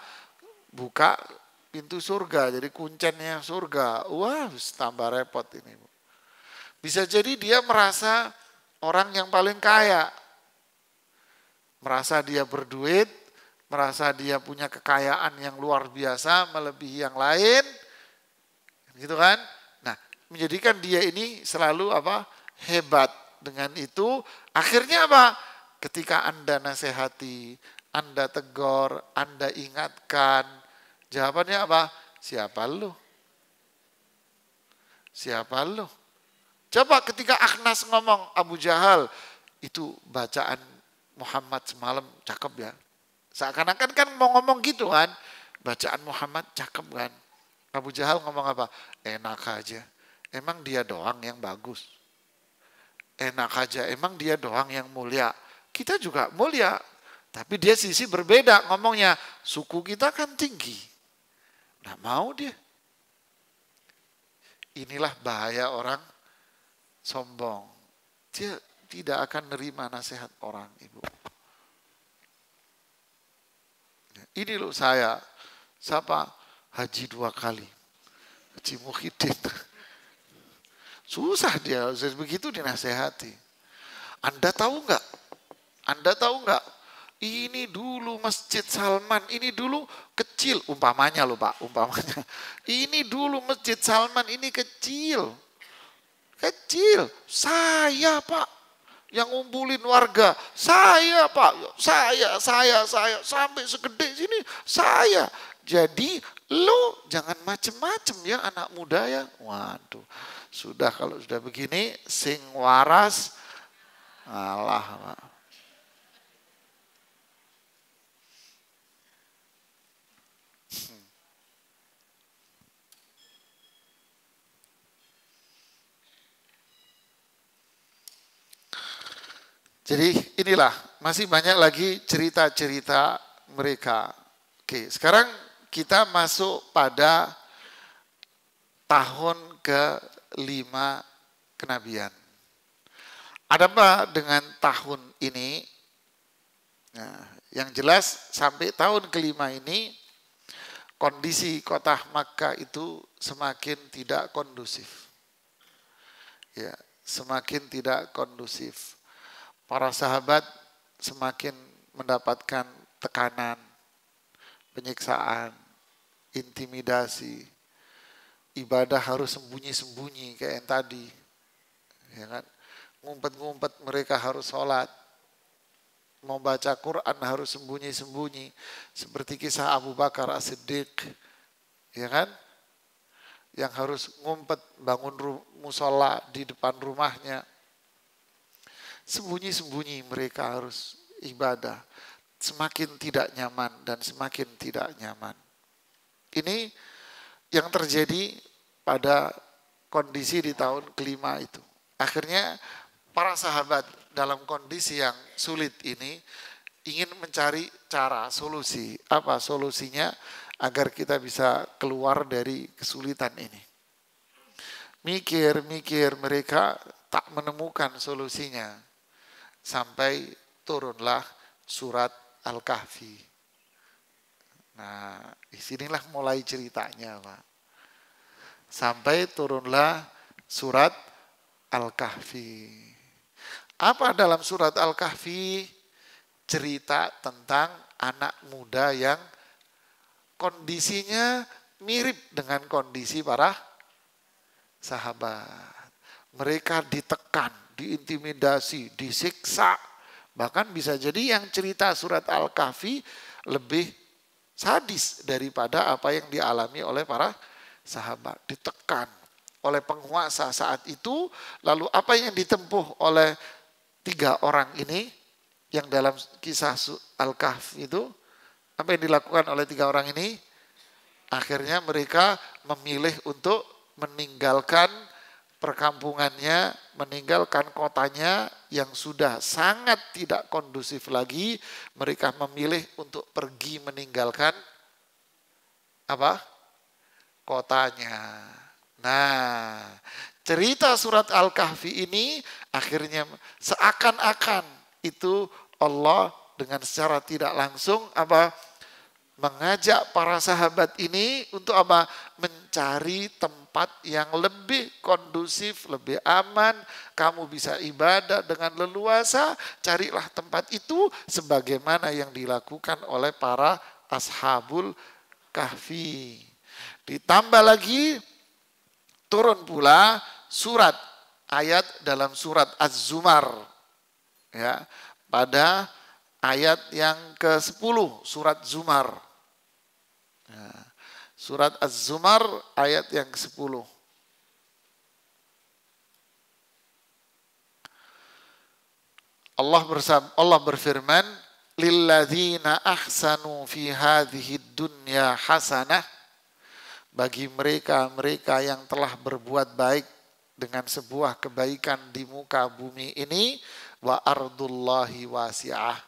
Speaker 3: buka pintu surga. Jadi kuncennya surga. Wah, tambah repot ini. Bisa jadi dia merasa orang yang paling kaya. Merasa dia berduit, merasa dia punya kekayaan yang luar biasa melebihi yang lain. Gitu kan? Nah, menjadikan dia ini selalu apa? Hebat. Dengan itu akhirnya apa? Ketika Anda nasihati, Anda tegur, Anda ingatkan, jawabannya apa? Siapa lu? Siapa lu? Coba ketika Akhnas ngomong Abu Jahal, itu bacaan Muhammad semalam cakep ya. Seakan-akan kan mau ngomong gitu kan. Bacaan Muhammad cakep kan. Abu Jahal ngomong apa? Enak aja. Emang dia doang yang bagus. Enak aja. Emang dia doang yang mulia. Kita juga mulia. Tapi dia sisi berbeda ngomongnya. Suku kita kan tinggi. Nah mau dia. Inilah bahaya orang sombong. Dia tidak akan nerima nasihat orang, Ibu. Ini loh saya. Siapa? Haji 2 kali. Haji Muhyiddin. Susah dia, begitu dinasehati. Anda tahu enggak? Anda tahu enggak? Ini dulu Masjid Salman, ini dulu kecil. Umpamanya loh Pak, umpamanya. Ini dulu Masjid Salman, ini kecil. Kecil. Saya Pak, yang ngumpulin warga. Saya Pak, saya. Sampai segede sini, saya. Jadi lu jangan macem-macem ya anak muda ya. Waduh, sudah kalau sudah begini, sing waras, alah Pak. Jadi inilah, masih banyak lagi cerita-cerita mereka. Oke, sekarang kita masuk pada tahun ke-5 kenabian. Ada apa dengan tahun ini? Nah, yang jelas sampai tahun ke-5 ini, kondisi kota Makkah itu semakin tidak kondusif. Ya, semakin tidak kondusif. Para sahabat semakin mendapatkan tekanan, penyiksaan, intimidasi, ibadah harus sembunyi-sembunyi kayak yang tadi, ya kan? Ngumpet-ngumpet mereka harus sholat, mau baca Quran harus sembunyi-sembunyi, seperti kisah Abu Bakar As-Siddiq, ya kan? Yang harus ngumpet bangun musola di depan rumahnya. Sembunyi-sembunyi mereka harus ibadah. semakin tidak nyaman dan semakin tidak nyaman. Ini yang terjadi pada kondisi di tahun kelima itu. Akhirnya para sahabat dalam kondisi yang sulit ini ingin mencari cara, solusi. Apa solusinya agar kita bisa keluar dari kesulitan ini? Mikir-mikir, mereka tak menemukan solusinya. Sampai turunlah surat Al-Kahfi. Nah, disinilah mulai ceritanya, Pak. Sampai turunlah surat Al-Kahfi. Apa dalam surat Al-Kahfi? Cerita tentang anak muda yang kondisinya mirip dengan kondisi para sahabat. Mereka ditekan, diintimidasi, disiksa. Bahkan bisa jadi yang cerita surat Al-Kahfi lebih sadis daripada apa yang dialami oleh para sahabat. Ditekan oleh penguasa saat itu. Lalu apa yang ditempuh oleh 3 orang ini yang dalam kisah Al-Kahfi itu? Apa yang dilakukan oleh 3 orang ini? Akhirnya mereka memilih untuk meninggalkan perkampungannya, meninggalkan kotanya yang sudah sangat tidak kondusif lagi. Mereka memilih untuk pergi meninggalkan apa? Kotanya. Nah, cerita surat Al-Kahfi ini akhirnya seakan-akan itu Allah dengan secara tidak langsung apa? Mengajak para sahabat ini untuk apa? Mencari tempat yang lebih kondusif, lebih aman. Kamu bisa ibadah dengan leluasa. Carilah tempat itu sebagaimana yang dilakukan oleh para ashabul kahfi. Ditambah lagi turun pula surat ayat dalam surat Az-Zumar. Ya, pada ayat yang ke-10 surat Zumar. Surat Az-Zumar ayat yang ke-10. Allah berfirman, lilladzina ahsanu fi hadhihi dunya hasanah, bagi mereka yang telah berbuat baik dengan sebuah kebaikan di muka bumi ini, wa ardullahi wasi'ah,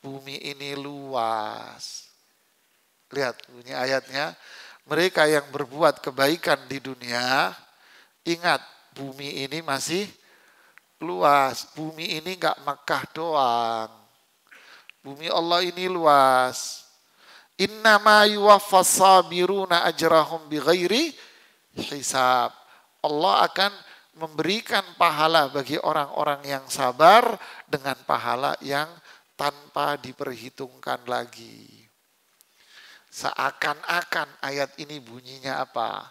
Speaker 3: bumi ini luas. Lihat bunyi ayatnya, mereka yang berbuat kebaikan di dunia, ingat bumi ini masih luas. Bumi ini enggak Makkah doang. Bumi Allah ini luas. Innama yuwaffas sabiruna ajrahum bighairi hisab. Allah akan memberikan pahala bagi orang-orang yang sabar dengan pahala yang tanpa diperhitungkan lagi. Seakan-akan ayat ini bunyinya apa?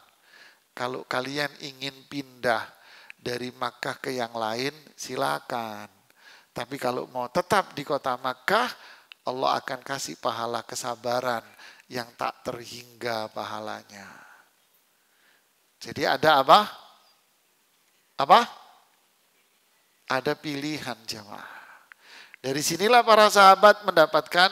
Speaker 3: Kalau kalian ingin pindah dari Makkah ke yang lain, silakan. Tapi kalau mau tetap di kota Makkah, Allah akan kasih pahala kesabaran yang tak terhingga pahalanya. Jadi ada apa? Apa? Ada pilihan jemaah. Dari sinilah para sahabat mendapatkan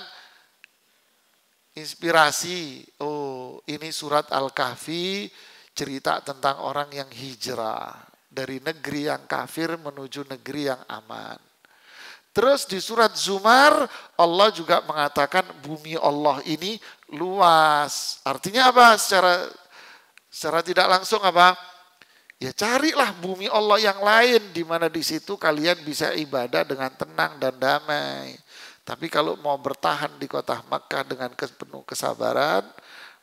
Speaker 3: inspirasi. Oh, ini surat Al-Kahfi cerita tentang orang yang hijrah dari negeri yang kafir menuju negeri yang aman. Terus di surat Zumar Allah juga mengatakan bumi Allah ini luas. Artinya apa? Secara tidak langsung apa? Ya carilah bumi Allah yang lain di mana di situ kalian bisa ibadah dengan tenang dan damai. Tapi kalau mau bertahan di kota Makkah dengan penuh kesabaran,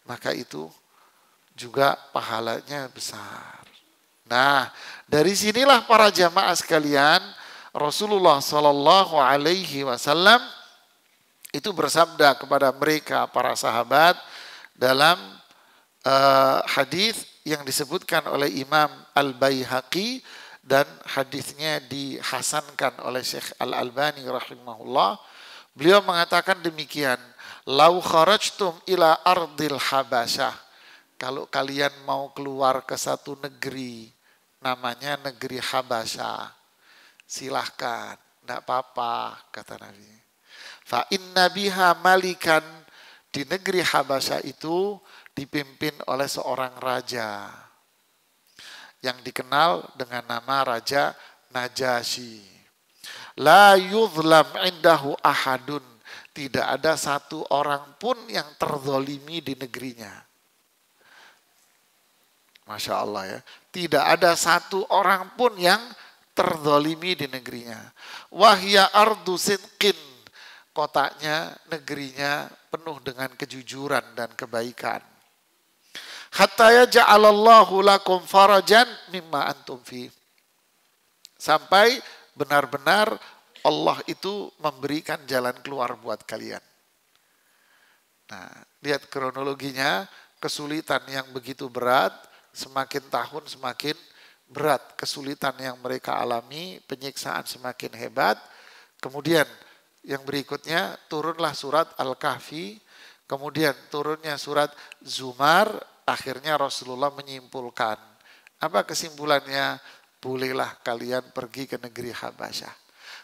Speaker 3: maka itu juga pahalanya besar. Nah, dari sinilah para jamaah sekalian, Rasulullah Shallallahu Alaihi Wasallam itu bersabda kepada mereka para sahabat dalam hadis yang disebutkan oleh Imam Al-Baihaqi dan hadisnya dihasankan oleh Syekh Al-Albani rahimahullah. Beliau mengatakan demikian, lau kharajtum ila ardil habasyah, kalau kalian mau keluar ke satu negeri, namanya negeri Habasyah, silahkan, tidak apa-apa, kata Nabi. Fa inna biha malikan, di negeri Habasyah itu dipimpin oleh seorang raja yang dikenal dengan nama Raja Najasyi. La yuzlam indahu ahadun, tidak ada satu orang pun yang terzolimi di negerinya. Masya Allah ya, tidak ada satu orang pun yang terzolimi di negerinya. Wahya ardu sidqin, kotanya, negerinya penuh dengan kejujuran dan kebaikan. Hatta yaj'alallahu lakum farajan mimma antum fi. Sampai benar-benar Allah itu memberikan jalan keluar buat kalian. Nah, lihat kronologinya, kesulitan yang begitu berat, semakin tahun semakin berat kesulitan yang mereka alami, penyiksaan semakin hebat. Kemudian yang berikutnya turunlah surat Al-Kahfi, kemudian turunnya surat Zumar, akhirnya Rasulullah menyimpulkan. Apa kesimpulannya? Bolehlah kalian pergi ke negeri Habasyah.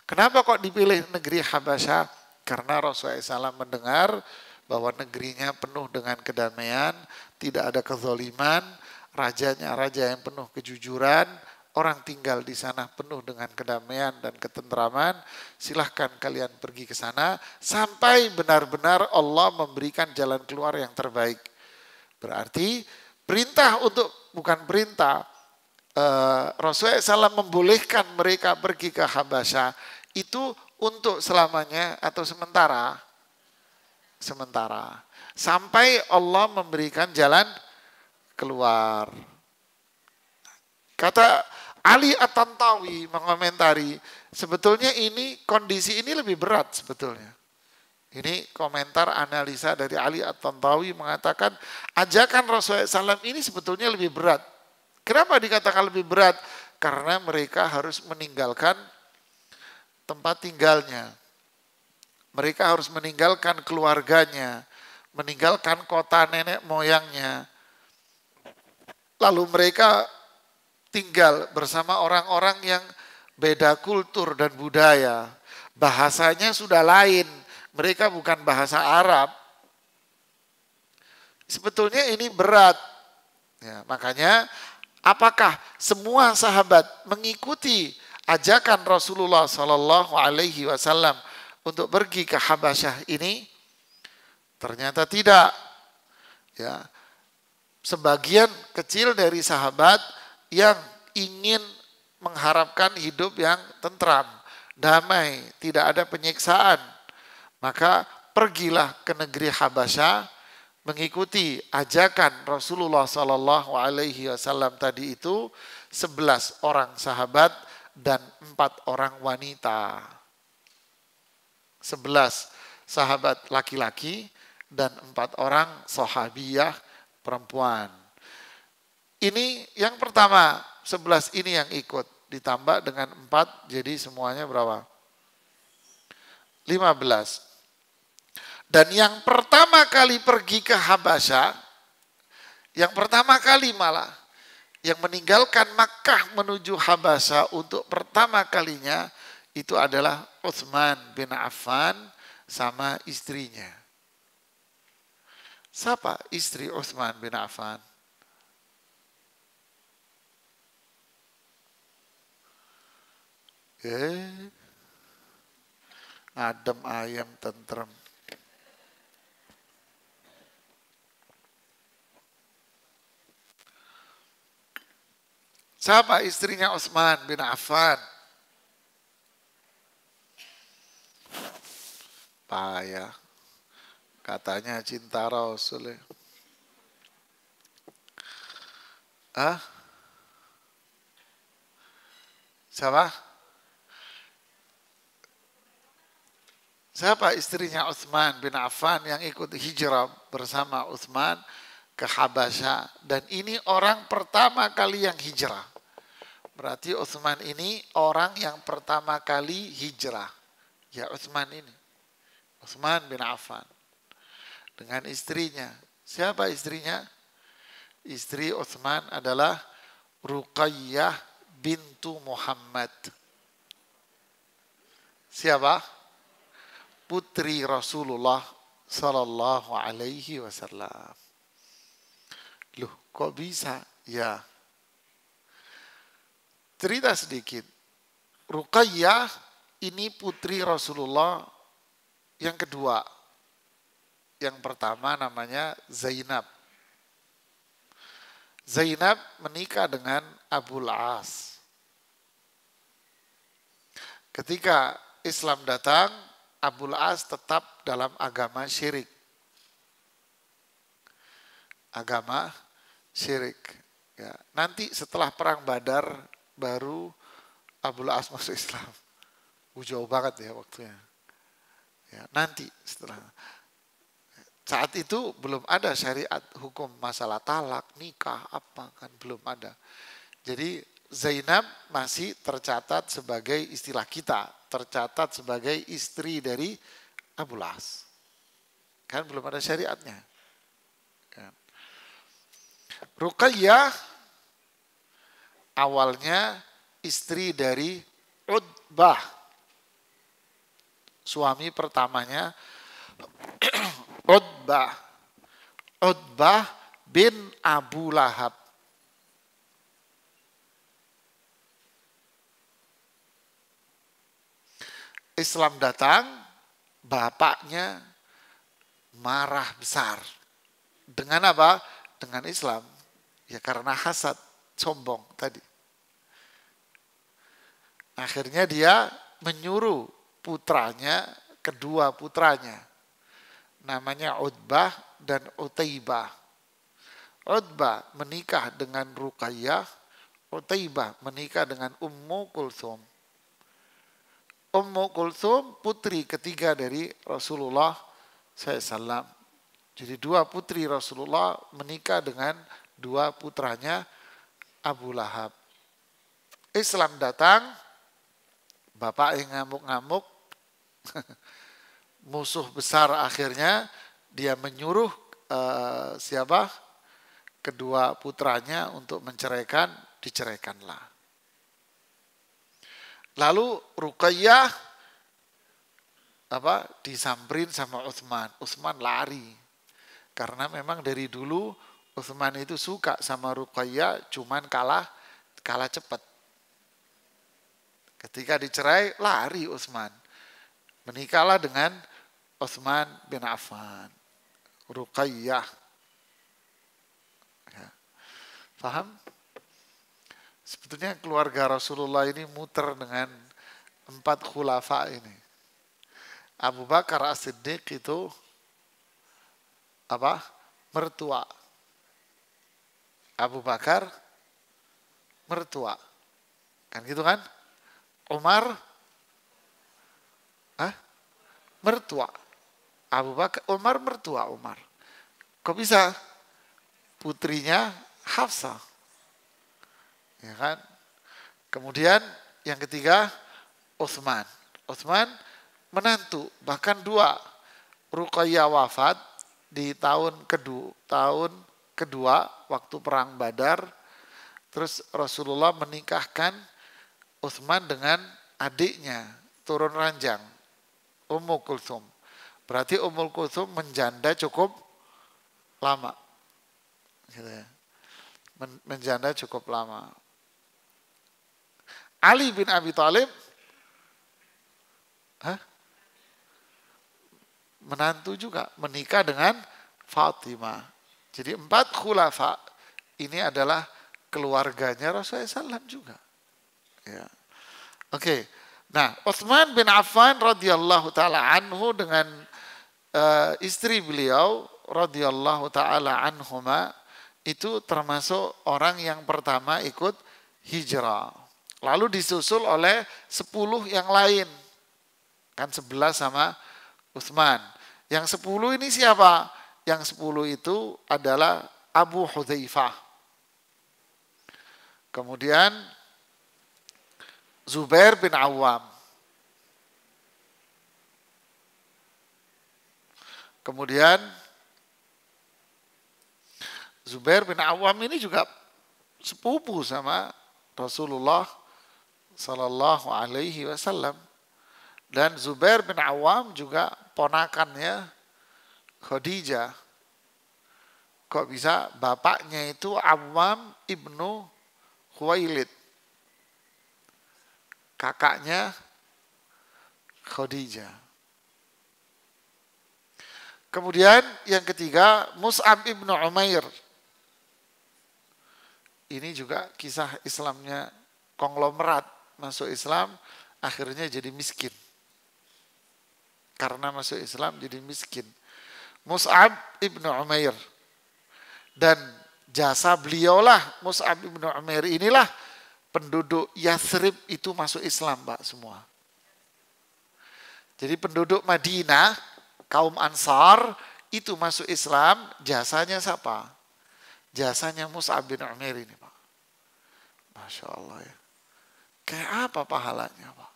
Speaker 3: Kenapa kok dipilih negeri Habasyah? Karena Rasulullah SAW mendengar bahwa negerinya penuh dengan kedamaian, tidak ada kezaliman, rajanya raja yang penuh kejujuran, orang tinggal di sana penuh dengan kedamaian dan ketentraman. Silahkan kalian pergi ke sana sampai benar-benar Allah memberikan jalan keluar yang terbaik. Berarti perintah bukan perintah, Rasulullah SAW membolehkan mereka pergi ke Habasyah itu untuk selamanya atau sementara. Sampai Allah memberikan jalan keluar. Kata Ali At-Tantawi mengomentari, sebetulnya kondisi ini lebih berat sebetulnya. Ini komentar analisa dari Ali At-Tantawi mengatakan ajakan Rasulullah SAW ini sebetulnya lebih berat. Kenapa dikatakan lebih berat? Karena mereka harus meninggalkan tempat tinggalnya. Mereka harus meninggalkan keluarganya, meninggalkan kota nenek moyangnya. Lalu mereka tinggal bersama orang-orang yang beda kultur dan budaya. Bahasanya sudah lain, mereka bukan bahasa Arab. Sebetulnya ini berat. Ya, makanya apakah semua sahabat mengikuti ajakan Rasulullah SAW untuk pergi ke Habasyah ini? Ternyata tidak. Ya, sebagian kecil dari sahabat yang ingin mengharapkan hidup yang tentram, damai, tidak ada penyiksaan, maka pergilah ke negeri Habasyah mengikuti ajakan Rasulullah SAW tadi itu. 11 orang sahabat dan 4 orang wanita. 11 sahabat laki-laki dan 4 orang sahabiyah perempuan. Ini yang pertama, 11 ini yang ikut. Ditambah dengan 4, jadi semuanya berapa? 15. Dan yang pertama kali pergi ke Habasyah, yang pertama kali malah, yang meninggalkan Makkah menuju Habasyah untuk pertama kalinya, itu adalah Utsman bin Affan sama istrinya. Siapa istri Utsman bin Affan? Adem ayam tentrem. Siapa istrinya Utsman bin Affan? Payah. Katanya cinta Rasul. Siapa? Siapa istrinya Utsman bin Affan yang ikut hijrah bersama Utsman ke Habasyah? Dan ini orang pertama kali yang hijrah. Berarti Utsman ini orang yang pertama kali hijrah. Ya Utsman ini. Utsman bin Affan. Dengan istrinya. Siapa istrinya? Istri Utsman adalah Ruqayyah bintu Muhammad. Siapa? putri Rasulullah Sallallahu Alaihi Wasallam. Loh, kok bisa? Ya, cerita sedikit. Ruqayyah ini putri Rasulullah yang kedua. Yang pertama namanya Zainab. Zainab menikah dengan Abul As. Ketika Islam datang, Abul As tetap dalam agama syirik. Agama syirik. Ya, nanti setelah perang Badar baru Abul As masuk Islam. Jauh banget ya waktunya. Ya, nanti setelah. Saat itu belum ada syariat hukum masalah talak, nikah, apa kan belum ada. Jadi Zainab masih tercatat sebagai istilah kita, tercatat sebagai istri dari Abul As. Kan belum ada syariatnya. Kan. Ruqayyah awalnya istri dari Utbah. Suami pertamanya Utbah bin Abu Lahab. Islam datang, bapaknya marah besar. Dengan apa? Dengan Islam. Ya karena hasad, sombong tadi. Akhirnya dia menyuruh putranya, kedua putranya. Namanya Utbah dan Utaibah. Utbah menikah dengan Ruqayyah, Utaibah menikah dengan Ummu Kulthum. Ummu Kulthum putri ketiga dari Rasulullah SAW. Jadi dua putri Rasulullah menikah dengan dua putranya Abu Lahab. Islam datang, bapak yang ngamuk-ngamuk, musuh besar akhirnya dia menyuruh siapa? Kedua putranya untuk menceraikan, diceraikanlah. Lalu Ruqayyah disamperin sama Utsman. Utsman lari. Karena memang dari dulu Utsman itu suka sama Ruqayyah, cuman kalah cepat. Ketika dicerai lari Utsman. Menikahlah dengan Utsman bin Affan. Ruqayyah. Ya. Paham? Sebetulnya keluarga Rasulullah ini muter dengan 4 khulafa ini. Abu Bakar As-Siddiq itu mertua. Abu Bakar mertua. Kan gitu kan? Umar mertua. Abu Bakar, Umar mertua Umar. Kok bisa? Putrinya Hafsah. Ya kan? Kemudian yang ketiga Utsman. Utsman menantu, bahkan 2. Ruqayyah wafat di tahun kedua waktu perang Badar. Terus Rasulullah menikahkan Utsman dengan adiknya, turun ranjang, Ummu Kulthum. Berarti Ummu Kulthum menjanda cukup lama. Gitu ya. Menjanda cukup lama. Ali bin Abi Thalib menantu juga, menikah dengan Fatimah. Jadi 4 khulafa ini adalah keluarganya Rasulullah SAW juga. Ya. Oke. Nah, Utsman bin Affan radhiyallahu taala anhu dengan istri beliau radhiyallahu taala anhuma itu termasuk orang yang pertama ikut hijrah. Lalu disusul oleh 10 yang lain. Kan 11 sama Utsman. Yang 10 ini siapa? Yang 10 itu adalah Abu Hudzaifah. Kemudian Zubair bin Awam. Kemudian Zubair bin Awam ini juga sepupu sama Rasulullah Sallallahu Alaihi Wasallam. Dan Zubair bin Awam juga ponakannya Khadijah. Kok bisa bapaknya itu Awwam ibnu Khuwailid. Kakaknya Khadijah. Kemudian yang ketiga Mus'ab ibnu Umair. Ini juga kisah Islamnya konglomerat. Masuk Islam akhirnya jadi miskin. Karena masuk Islam jadi miskin. Mus'ab ibnu Umair. Dan jasa beliaulah Mus'ab ibnu Umair inilah penduduk Yathrib itu masuk Islam Pak semua. Jadi penduduk Madinah, kaum Ansar itu masuk Islam, jasanya siapa? Jasanya Mus'ab bin Umair ini Pak. Masya Allah ya. Kayak apa pahalanya Pak?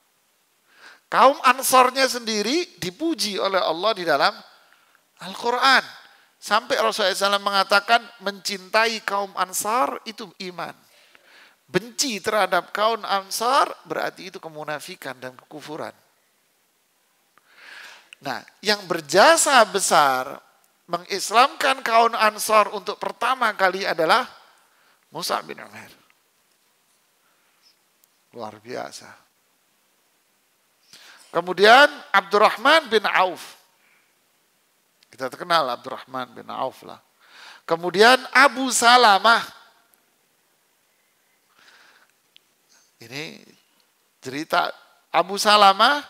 Speaker 3: Kaum Ansarnya sendiri dipuji oleh Allah di dalam Al-Quran. Sampai Rasulullah SAW mengatakan mencintai kaum Ansar itu iman. Benci terhadap kaum Ansar berarti itu kemunafikan dan kekufuran. Nah, yang berjasa besar mengislamkan kaum Ansar untuk pertama kali adalah Mus'ab bin Umair. Luar biasa. Kemudian Abdurrahman bin Auf. Kita terkenal Abdurrahman bin Auf lah. Kemudian Abu Salamah. Ini cerita Abu Salamah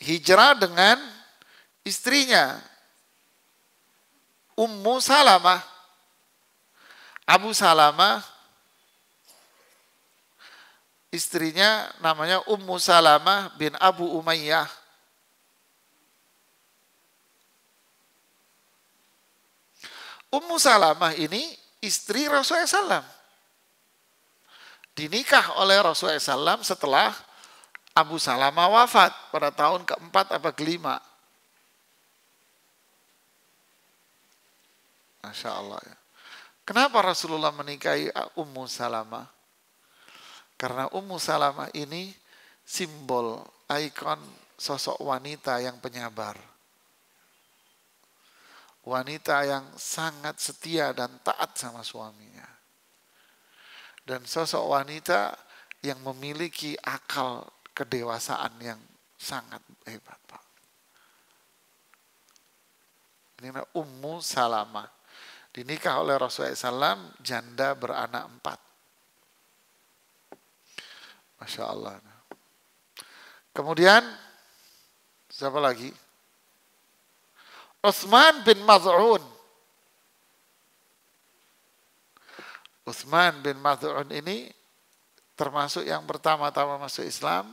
Speaker 3: hijrah dengan istrinya Ummu Salamah. Abu Salamah istrinya namanya Ummu Salamah bin Abu Umayyah. Ummu Salamah ini istri Rasulullah SAW. Dinikah oleh Rasulullah SAW setelah Abu Salamah wafat pada tahun keempat atau kelima. Masya Allah ya. Kenapa Rasulullah menikahi Ummu Salamah? Karena Ummu Salamah ini simbol, ikon sosok wanita yang penyabar. Wanita yang sangat setia dan taat sama suaminya. Dan sosok wanita yang memiliki akal kedewasaan yang sangat hebat, Pak. Ini Ummu Salamah. Dinikah oleh Rasulullah SAW, janda beranak 4. Masya Allah. Kemudian, siapa lagi? Utsman bin Maz'un. Utsman bin Maz'un ini termasuk yang pertama-tama masuk Islam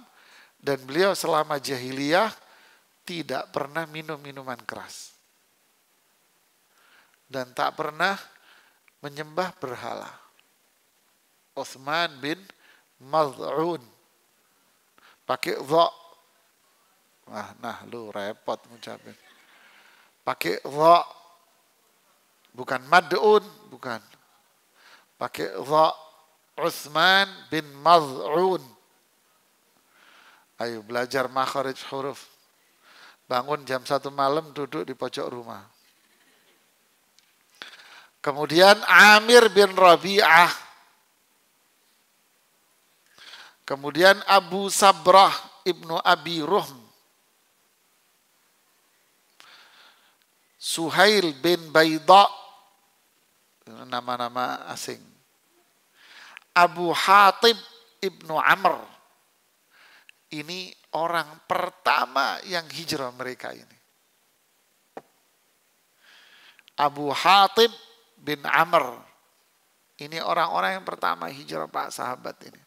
Speaker 3: dan beliau selama jahiliyah tidak pernah minum minuman keras dan tak pernah menyembah berhala. Utsman bin Maz'un pakai dha. Nah lu repot ngucapin. Pakai dha, bukan mad'un, bukan. Pakai dha, Utsman bin Maz'un. Ayo belajar makharij huruf. Bangun jam 1 malam duduk di pojok rumah. Kemudian Amir bin Rabi'ah. Kemudian Abu Sabrah ibnu Abi Ruhm. Suhail bin Baida, nama-nama asing. Abu Hatib ibnu Amr, ini orang pertama yang hijrah mereka ini. Abu Hatib bin Amr, ini orang-orang yang pertama hijrah Pak sahabat ini.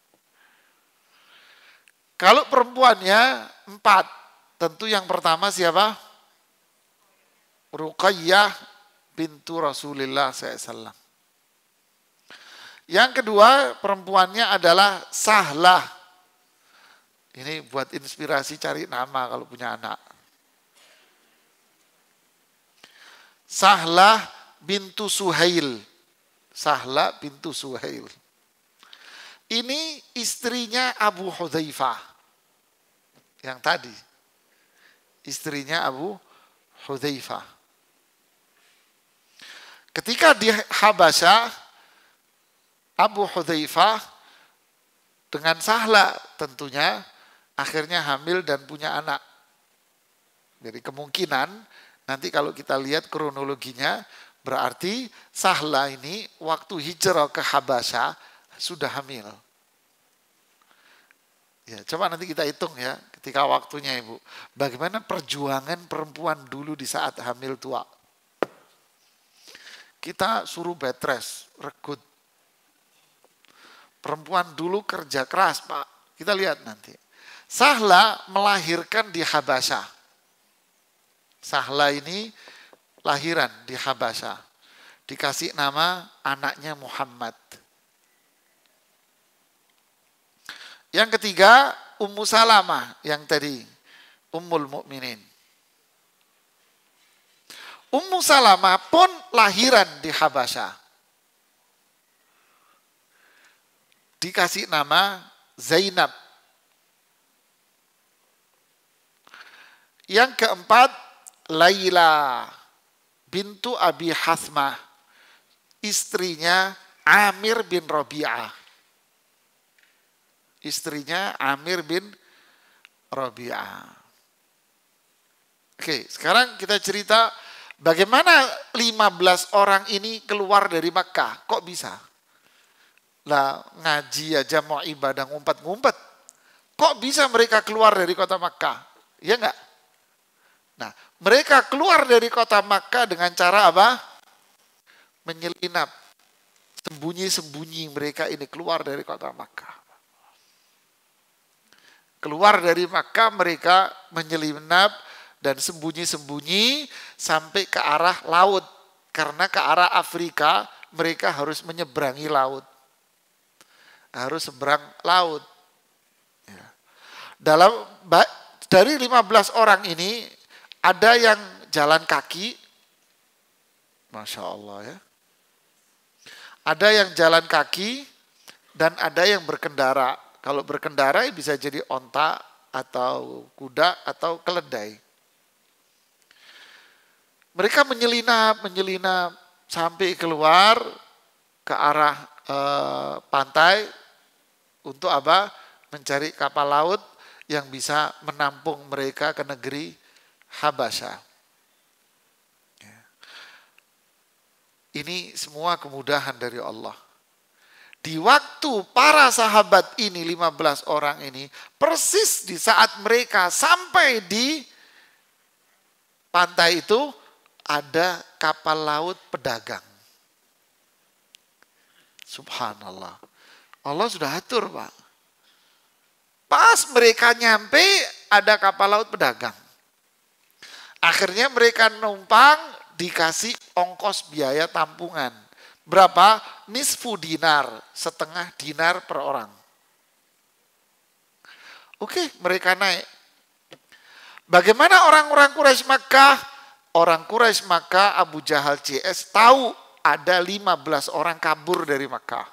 Speaker 3: Kalau perempuannya 4, tentu yang pertama siapa? Ruqayyah bintu Rasulullah SAW. Yang kedua perempuannya adalah Sahlah. Ini buat inspirasi cari nama kalau punya anak. Sahlah bintu Suhail. Sahlah bintu Suhail. Ini istrinya Abu Hudzaifah. Yang tadi. istrinya Abu Hudzaifah. Ketika di Habasyah, Abu Hudzaifah dengan Sahla tentunya akhirnya hamil dan punya anak. Jadi kemungkinan nanti kalau kita lihat kronologinya berarti Sahla ini waktu hijrah ke Habasyah sudah hamil. Ya, coba nanti kita hitung ya ketika waktunya Ibu. Bagaimana perjuangan perempuan dulu di saat hamil tua. Kita suruh bed rest, rekrut. Perempuan dulu kerja keras Pak. Kita lihat nanti. Sahla melahirkan di Habasyah. Sahla ini lahiran di Habasyah. Dikasih nama anaknya Muhammad. Yang ketiga, Ummu Salamah yang tadi, Ummul Mukminin. Ummu Salamah pun lahiran di Habasyah. Dikasih nama Zainab. Yang keempat, Laila bintu Abi Hasmah. Istrinya Amir bin Rabi'ah. Istrinya Amir bin Rabi'ah. Oke, sekarang kita cerita bagaimana 15 orang ini keluar dari Makkah. Kok bisa? Lah ngaji aja mau ibadah ngumpet-ngumpet. Kok bisa mereka keluar dari kota Makkah? Ya enggak? Nah, mereka keluar dari kota Makkah dengan cara apa? Menyelinap. Sembunyi-sembunyi mereka ini keluar dari kota Makkah. Keluar dari Makkah mereka menyelinap dan sembunyi-sembunyi sampai ke arah laut. Karena ke arah Afrika mereka harus menyeberangi laut. Harus seberang laut. Ya. Dari 15 orang ini ada yang jalan kaki. Masya Allah ya. Ada yang jalan kaki dan ada yang berkendara. Kalau berkendara bisa jadi onta atau kuda atau keledai. Mereka menyelinap sampai keluar ke arah pantai untuk apa? Mencari kapal laut yang bisa menampung mereka ke negeri Habasyah. Ini semua kemudahan dari Allah. Di waktu para sahabat ini, 15 orang ini, persis di saat mereka sampai di pantai itu, ada kapal laut pedagang. Subhanallah. Allah sudah atur Pak. Pas mereka nyampe, ada kapal laut pedagang. Akhirnya mereka numpang dikasih ongkos biaya tampungan. Berapa? Nisfu dinar, setengah dinar per orang. Oke, mereka naik. Bagaimana orang-orang Quraisy Makkah? Orang Quraisy Makkah, Abu Jahal CS tahu ada 15 orang kabur dari Makkah.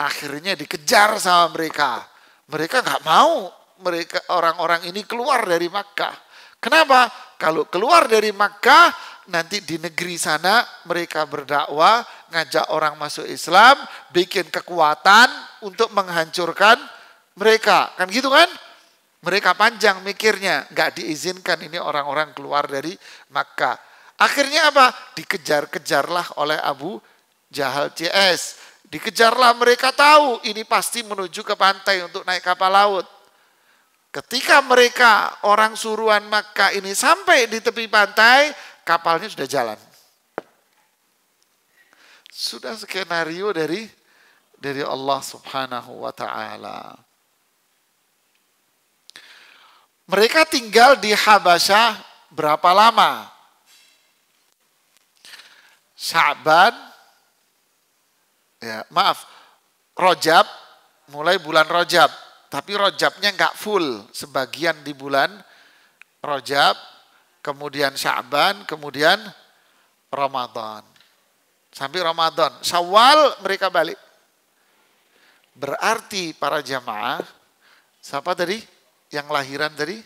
Speaker 3: Akhirnya dikejar sama mereka. Mereka nggak mau mereka orang-orang ini keluar dari Makkah. Kenapa? Kalau keluar dari Makkah, nanti di negeri sana mereka berdakwah, ngajak orang masuk Islam, bikin kekuatan untuk menghancurkan mereka. Kan gitu kan? Mereka panjang mikirnya, nggak diizinkan ini orang-orang keluar dari Makkah. Akhirnya apa? Dikejar-kejarlah oleh Abu Jahal CS. Dikejarlah, mereka tahu ini pasti menuju ke pantai untuk naik kapal laut. Ketika mereka orang suruhan Makkah ini sampai di tepi pantai, kapalnya sudah jalan. Sudah skenario dari Allah Subhanahu wa taala. Mereka tinggal di Habasyah berapa lama? Sya'ban, Rajab, mulai bulan Rajab. Tapi Rajabnya enggak full, sebagian di bulan Rajab, kemudian Sya'ban, kemudian Ramadan. Sampai Ramadan, Syawal mereka balik. Berarti para jamaah, siapa tadi yang lahiran tadi?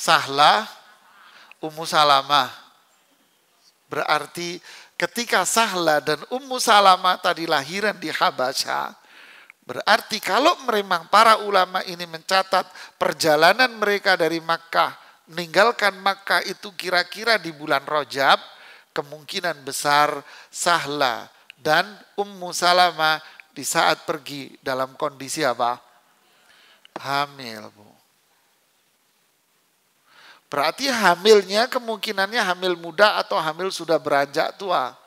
Speaker 3: Sahla, Ummu Salamah. Berarti ketika Sahla dan Ummu Salamah tadi lahiran di Habasyah, berarti kalau memang para ulama ini mencatat perjalanan mereka dari Makkah, meninggalkan Makkah itu kira-kira di bulan Rajab, kemungkinan besar Sahla dan Ummu Salamah di saat pergi dalam kondisi apa? Hamil, Bu. Berarti hamilnya kemungkinannya hamil muda atau hamil sudah beranjak tua.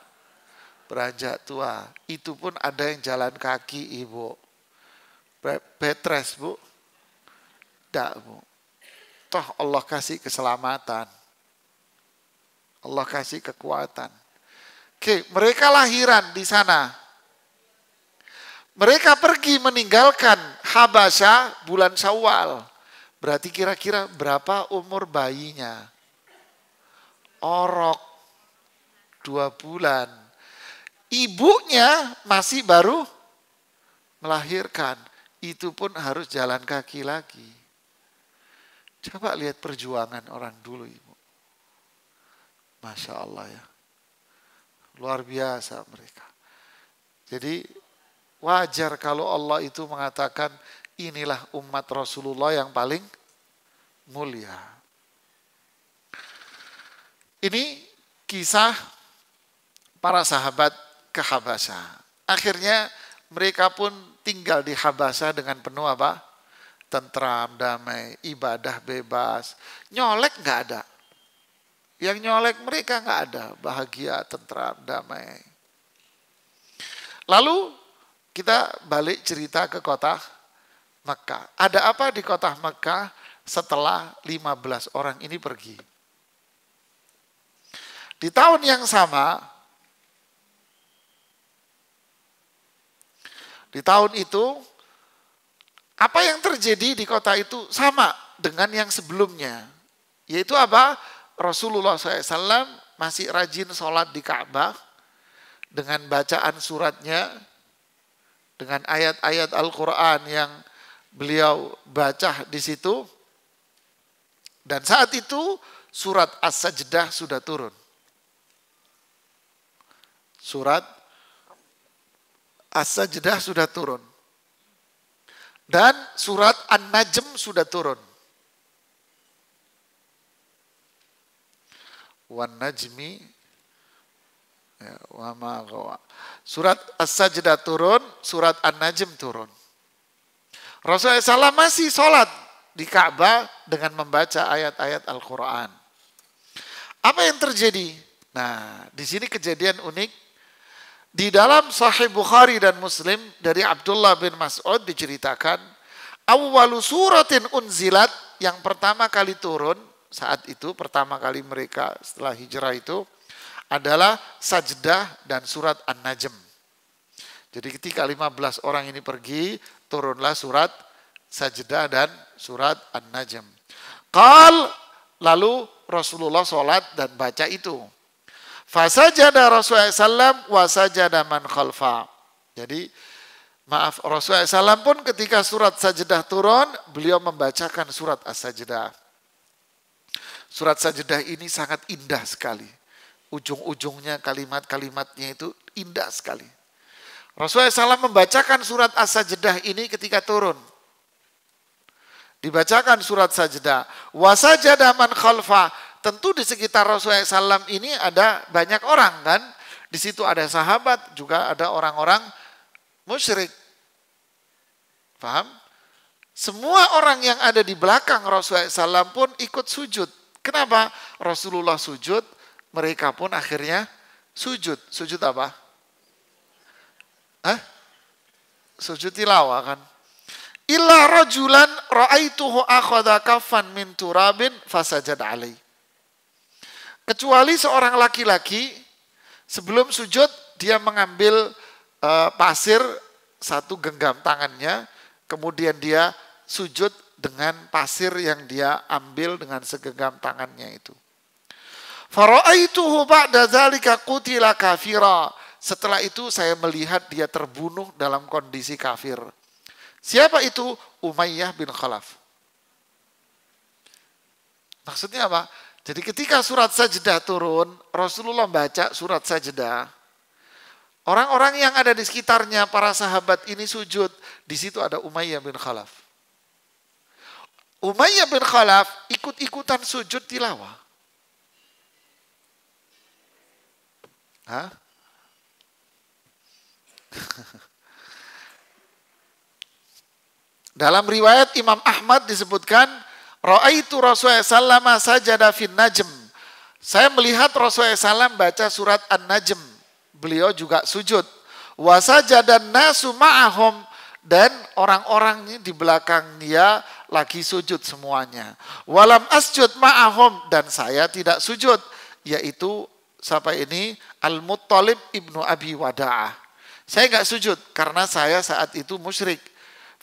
Speaker 3: Beranjak tua. Itu pun ada yang jalan kaki, Ibu. Betres, Bu. Tidak, Bu. Toh Allah kasih keselamatan. Allah kasih kekuatan. Oke, mereka lahiran di sana. Mereka pergi meninggalkan Habasyah bulan Syawal. Berarti kira-kira berapa umur bayinya? Orok 2 bulan. Ibunya masih baru melahirkan. Itu pun harus jalan kaki lagi. Coba lihat perjuangan orang dulu, Ibu. Masya Allah ya. Luar biasa mereka. Jadi wajar kalau Allah itu mengatakan inilah umat Rasulullah yang paling mulia. Ini kisah para sahabat ke Habasyah. Akhirnya mereka pun tinggal di Habasyah dengan penuh apa? Tentram, damai, ibadah bebas. Nyolek nggak ada. Yang nyolek mereka nggak ada. Bahagia, tentram, damai. Lalu kita balik cerita ke kota Mekah. Ada apa di kota Mekah setelah 15 orang ini pergi? Di tahun yang sama, di tahun itu, apa yang terjadi di kota itu sama dengan yang sebelumnya. Yaitu apa? Rasulullah SAW masih rajin sholat di Ka'bah dengan bacaan suratnya, dengan ayat-ayat Al-Quran yang beliau baca di situ. Dan saat itu surat As-Sajdah sudah turun. Surat As-Sajdah sudah turun. Dan surat An-Najm sudah turun. Wan Najmi ya, wa ma ghawa. Surat As-Sajdah turun, surat An-Najm turun. Rasulullah SAW masih sholat di Ka'bah dengan membaca ayat-ayat Al-Quran. Apa yang terjadi? Nah, di sini kejadian unik. Di dalam Sahih Bukhari dan Muslim dari Abdullah bin Mas'ud diceritakan, awwalu suratin unzilat, yang pertama kali turun saat itu, pertama kali mereka setelah hijrah itu adalah Sajdah dan surat An-Najm. Jadi ketika 15 orang ini pergi, turunlah surat Sajdah dan surat An-Najm. Lalu Rasulullah sholat dan baca itu. Fasajada Rasulullah SAW wa sajada man khalfa. Jadi maaf, Rasulullah SAW pun ketika surat Sajdah turun, beliau membacakan surat As-Sajdah. Surat Sajdah ini sangat indah sekali. Ujung-ujungnya kalimat-kalimatnya itu indah sekali. Rasulullah SAW membacakan surat As-Sajdah ini ketika turun. Dibacakan surat Sajdah. Wa sajada man khalfa. Tentu di sekitar Rasulullah SAW ini ada banyak orang kan. Di situ ada sahabat, juga ada orang-orang musyrik. Paham? Semua orang yang ada di belakang Rasulullah SAW pun ikut sujud. Kenapa? Rasulullah sujud, mereka pun akhirnya sujud. Sujud apa? Sujud tilawah kan. Illa rajulan ra'aituhu akhadha kaffan min turabin fasajad alaih. Kecuali seorang laki-laki sebelum sujud dia mengambil pasir satu genggam tangannya, kemudian dia sujud dengan pasir yang dia ambil dengan segenggam tangannya itu. Fara'aituhu ba'da dzalika qutila kafira. Setelah itu saya melihat dia terbunuh dalam kondisi kafir. Siapa itu? Umayyah bin Khalaf. Maksudnya apa? Jadi ketika surat Sajdah turun, Rasulullah baca surat Sajdah. Orang-orang yang ada di sekitarnya, para sahabat ini sujud. Di situ ada Umayyah bin Khalaf. Umayyah bin Khalaf ikut-ikutan sujud tilawah. Hah? Dalam riwayat Imam Ahmad disebutkan, Ra'aitu Rasulullah SAW sajada fin najm. Saya melihat Rasulullah SAW baca surat An-Najm. Beliau juga sujud. Wa sajadan nasu ma'ahum. Dan orang-orang di belakang dia lagi sujud semuanya. Walam asjud ma'ahum. Dan saya tidak sujud. Yaitu siapa ini? Al-Muttalib ibnu Abi Wada'ah. Saya enggak sujud karena saya saat itu musyrik.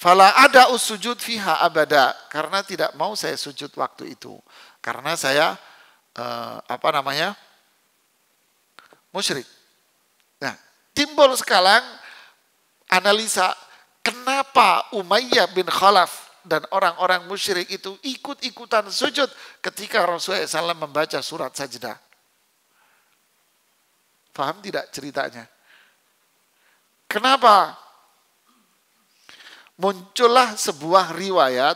Speaker 3: Fala ada usujud fiha abada, karena tidak mau saya sujud waktu itu, karena saya musyrik. Nah, timbul sekarang analisa kenapa Umayyah bin Khalaf dan orang-orang musyrik itu ikut-ikutan sujud ketika Rasulullah SAW membaca surat Sajdah. Paham tidak ceritanya? Kenapa? Muncullah sebuah riwayat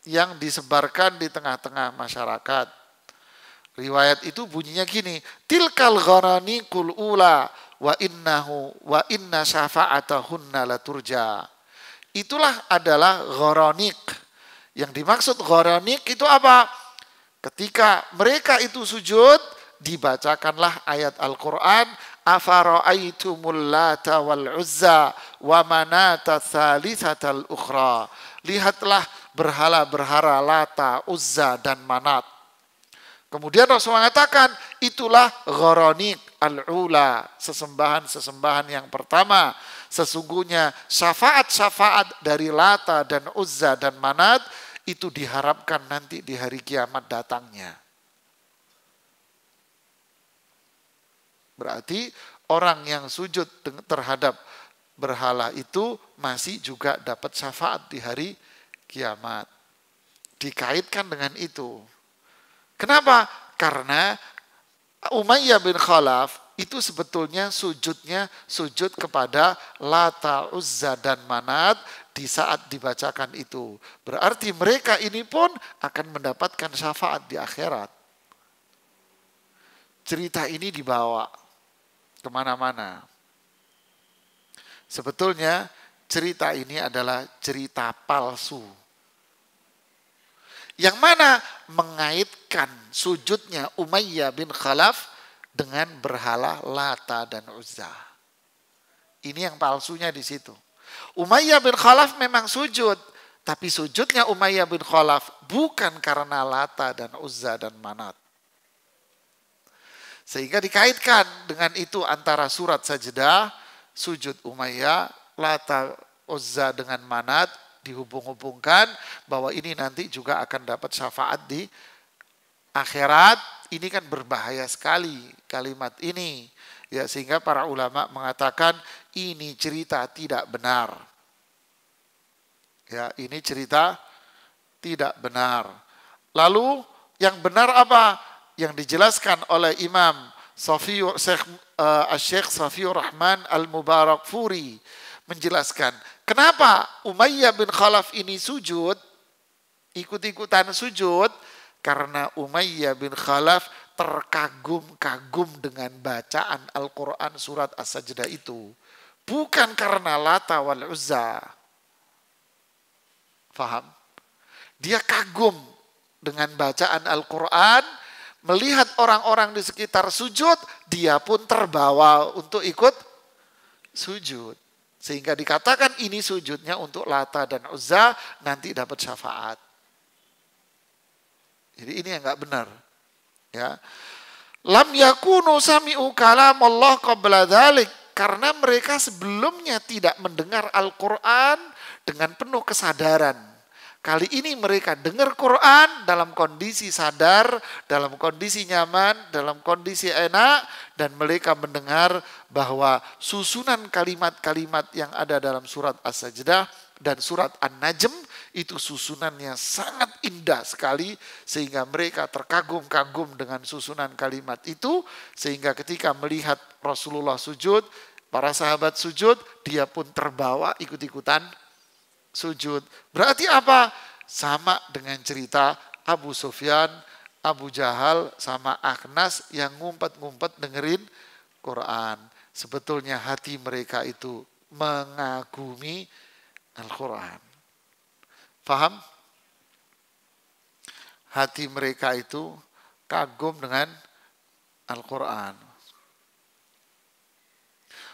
Speaker 3: yang disebarkan di tengah-tengah masyarakat. Riwayat itu bunyinya gini, tilkal gharaniqul ula wa inna syafa'atahunna laturja. Itulah adalah gharanik. Yang dimaksud gharanik itu apa? Ketika mereka itu sujud, dibacakanlah ayat Al-Quran, afara'aitumul lata wal uzza wa manata thalithatal ukhra. Lihatlah berhala-berhala Lata, Uzza dan Manat. Kemudian Rasul mengatakan itulah gharanik al-ula, sesembahan-sesembahan yang pertama. Sesungguhnya syafaat-syafaat dari Lata dan Uzza dan Manat itu diharapkan nanti di hari kiamat datangnya. Berarti orang yang sujud terhadap berhala itu masih juga dapat syafaat di hari kiamat. Dikaitkan dengan itu. Kenapa? Karena Umayyah bin Khalaf itu sebetulnya sujudnya sujud kepada Lata, Uzza dan Manat di saat dibacakan itu. Berarti mereka ini pun akan mendapatkan syafaat di akhirat. Cerita ini dibawa kemana-mana. Sebetulnya cerita ini adalah cerita palsu. Yang mana mengaitkan sujudnya Umayyah bin Khalaf dengan berhala Lata dan Uzza. Ini yang palsunya di situ. Umayyah bin Khalaf memang sujud, tapi sujudnya Umayyah bin Khalaf bukan karena Lata dan Uzza dan Manat. Sehingga dikaitkan dengan itu antara surat Sajdah, sujud Umayyah, Lata, Uzza dengan Manat dihubung-hubungkan bahwa ini nanti juga akan dapat syafaat di akhirat. Ini kan berbahaya sekali kalimat ini. Ya, sehingga para ulama mengatakan ini cerita tidak benar. Ya, ini cerita tidak benar. Lalu yang benar apa? Yang dijelaskan oleh Imam Syekh Safiur Rahman Al-Mubarakfuri menjelaskan kenapa Umayyah bin Khalaf ini sujud, ikut-ikutan sujud, karena Umayyah bin Khalaf terkagum-kagum dengan bacaan Al-Quran surat As-Sajdah itu, bukan karena Lata wal Uzza. Faham? Dia kagum dengan bacaan Al-Quran, melihat orang-orang di sekitar sujud, dia pun terbawa untuk ikut sujud. Sehingga dikatakan ini sujudnya untuk Lata dan Uzza, nanti dapat syafaat. Jadi ini yang enggak benar. Ya. Lam yakunu sami'u kalam Allah qabla dzalik, karena mereka sebelumnya tidak mendengar Al-Qur'an dengan penuh kesadaran. Kali ini mereka dengar Quran dalam kondisi sadar, dalam kondisi nyaman, dalam kondisi enak, dan mereka mendengar bahwa susunan kalimat-kalimat yang ada dalam surat As-Sajdah dan surat An-Najm Itu susunannya sangat indah sekali sehingga mereka terkagum-kagum dengan susunan kalimat itu. Sehingga ketika melihat Rasulullah sujud, para sahabat sujud, dia pun terbawa ikut-ikutan sujud. Berarti apa? Sama dengan cerita Abu Sufyan, Abu Jahal sama Akhnas yang ngumpet-ngumpet dengerin Quran. Sebetulnya hati mereka itu mengagumi Al-Quran. Paham? Hati mereka itu kagum dengan Al-Quran.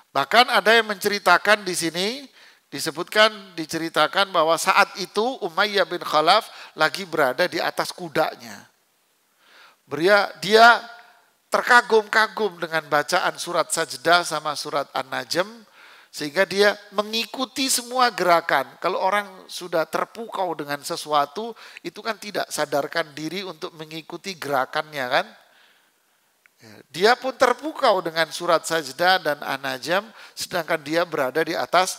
Speaker 3: Bahkan ada yang menceritakan di sini, diceritakan bahwa saat itu Umayyah bin Khalaf lagi berada di atas kudanya. Dia terkagum-kagum dengan bacaan surat Sajdah sama surat An-Najm, sehingga dia mengikuti semua gerakan. Kalau orang sudah terpukau dengan sesuatu, itu kan tidak sadarkan diri untuk mengikuti gerakannya kan. Dia pun terpukau dengan surat Sajdah dan An-Najm, sedangkan dia berada di atas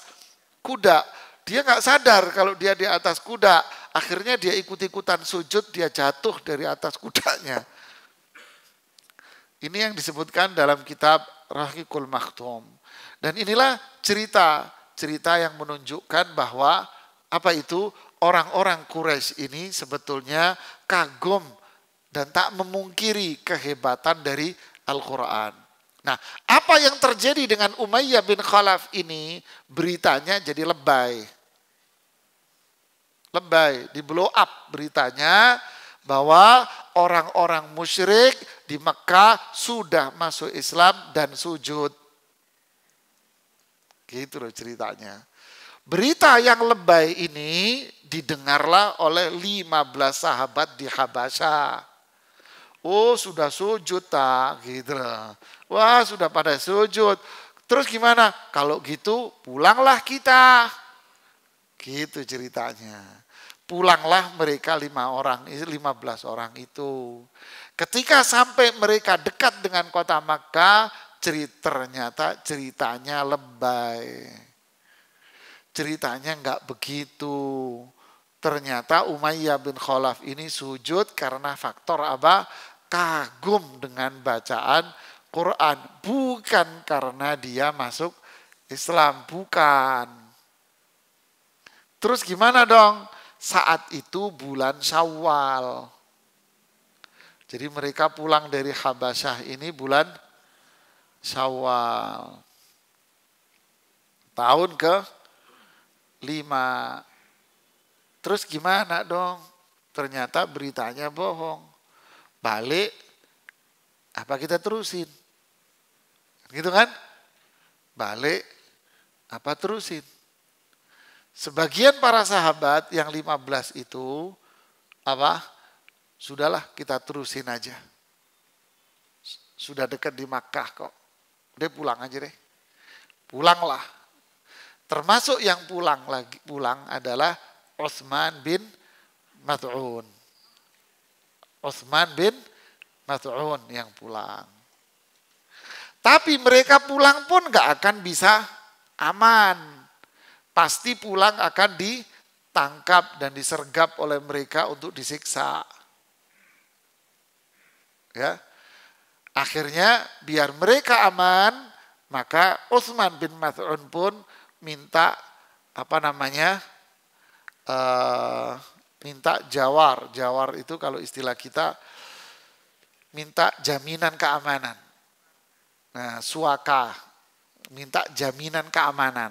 Speaker 3: kuda. Dia nggak sadar kalau dia di atas kuda. Akhirnya dia ikut-ikutan sujud, dia jatuh dari atas kudanya. Ini yang disebutkan dalam kitab Rahiqul Maktum. Dan inilah cerita yang menunjukkan bahwa apa itu orang-orang Quraisy ini sebetulnya kagum dan tak memungkiri kehebatan dari Al-Quran. Nah, apa yang terjadi dengan Umayyah bin Khalaf ini, beritanya jadi lebay. Lebay, di blow up beritanya bahwa orang-orang musyrik di Mekah sudah masuk Islam dan sujud. Gitu loh ceritanya. Berita yang lebay ini didengarlah oleh 15 sahabat di Habasyah. Oh sudah sujud tak? Gitu loh. Wah sudah pada sujud. Terus gimana? Kalau gitu pulanglah kita. Gitu ceritanya. Pulanglah mereka 15 orang itu. Ketika sampai mereka dekat dengan kota Makkah, ternyata ceritanya lebay. Ceritanya enggak begitu. Ternyata Umayyah bin Khalaf ini sujud karena faktor apa? Kagum dengan bacaan Quran. Bukan karena dia masuk Islam, bukan. Terus gimana dong? Saat itu bulan Syawal. Jadi mereka pulang dari Habasyah ini bulan Syawal. Tahun ke-5. Terus gimana dong? Ternyata beritanya bohong. Balik, apa kita terusin? Gitu kan? Balik, apa terusin? Sebagian para sahabat yang 15 itu, sudahlah kita terusin aja. Sudah dekat di Makkah kok. Udah pulang aja deh. Pulanglah. Termasuk yang pulang adalah Utsman bin Maz'un. Utsman bin Maz'un yang pulang. Tapi mereka pulang pun gak akan bisa aman. Pasti pulang akan ditangkap dan disergap oleh mereka untuk disiksa. Ya. Akhirnya biar mereka aman, maka Utsman bin Maz'un pun minta minta jawar. Jawar itu kalau istilah kita minta jaminan keamanan. Nah, suaka, minta jaminan keamanan.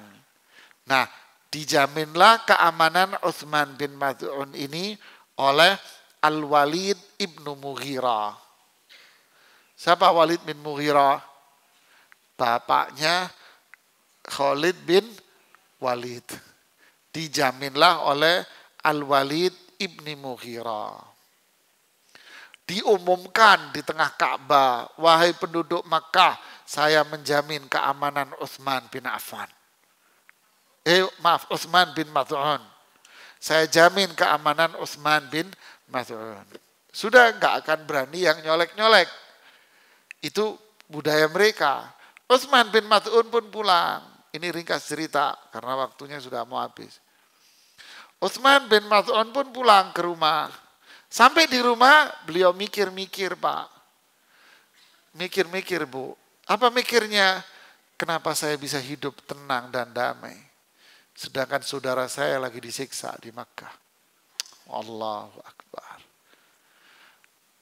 Speaker 3: Nah, dijaminlah keamanan Utsman bin Maz'un ini oleh Al-Walid ibnu Mughirah. Siapa Walid bin Mughirah? Bapaknya Khalid bin Walid. Dijaminlah oleh Al-Walid ibni Mughirah. Diumumkan di tengah Ka'bah, wahai penduduk Makkah, saya menjamin keamanan Utsman bin Affan. Utsman bin Maz'un. Saya jamin keamanan Utsman bin Maz'un. Sudah enggak akan berani yang nyolek-nyolek. Itu budaya mereka. Utsman bin Maz'un pun pulang. Ini ringkas cerita karena waktunya sudah mau habis. Utsman bin Maz'un pun pulang ke rumah. Sampai di rumah beliau mikir-mikir, Pak. Mikir-mikir, Bu. Apa mikirnya? Kenapa saya bisa hidup tenang dan damai? Sedangkan saudara saya lagi disiksa di Makkah. Allahu Akbar.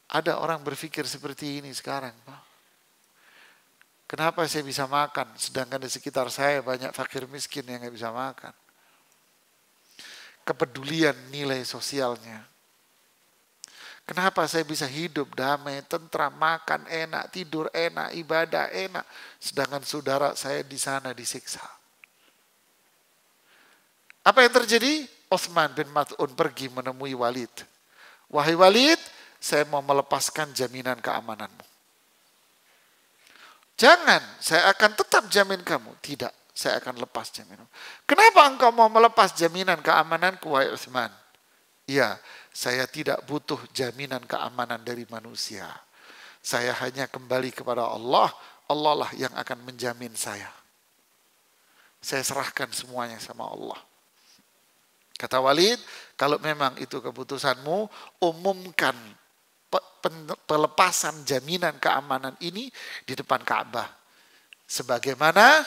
Speaker 3: Ada orang berpikir seperti ini sekarang, Pak. Kenapa saya bisa makan, sedangkan di sekitar saya banyak fakir miskin yang nggak bisa makan. Kepedulian nilai sosialnya. Kenapa saya bisa hidup damai, tentram, makan enak, tidur enak, ibadah enak, sedangkan saudara saya di sana disiksa. Apa yang terjadi? Utsman bin Maz'un pergi menemui Walid. Wahai Walid, saya mau melepaskan jaminan keamananmu. Jangan, saya akan tetap jamin kamu. Tidak, saya akan lepas jaminan. Kenapa engkau mau melepas jaminan keamananku, wahai Utsman? Iya, saya tidak butuh jaminan keamanan dari manusia. Saya hanya kembali kepada Allah. Allah lah yang akan menjamin saya. Saya serahkan semuanya sama Allah. Kata Walid, kalau memang itu keputusanmu, umumkan pelepasan jaminan keamanan ini di depan Ka'bah. Sebagaimana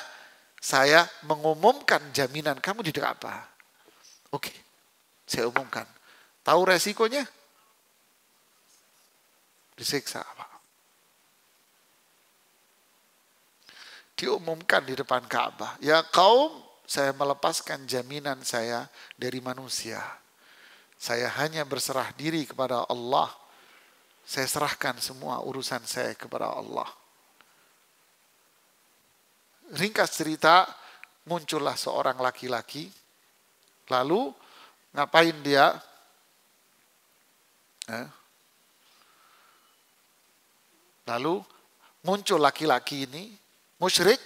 Speaker 3: saya mengumumkan jaminan kamu di Ka'bah. Oke, saya umumkan. Tahu resikonya? Disiksa, Pak. Diumumkan di depan Ka'bah. Ya kaum, saya melepaskan jaminan saya dari manusia. Saya hanya berserah diri kepada Allah. Saya serahkan semua urusan saya kepada Allah. Ringkas cerita, muncullah seorang laki-laki. Lalu ngapain dia? Lalu muncul laki-laki ini, musyrik,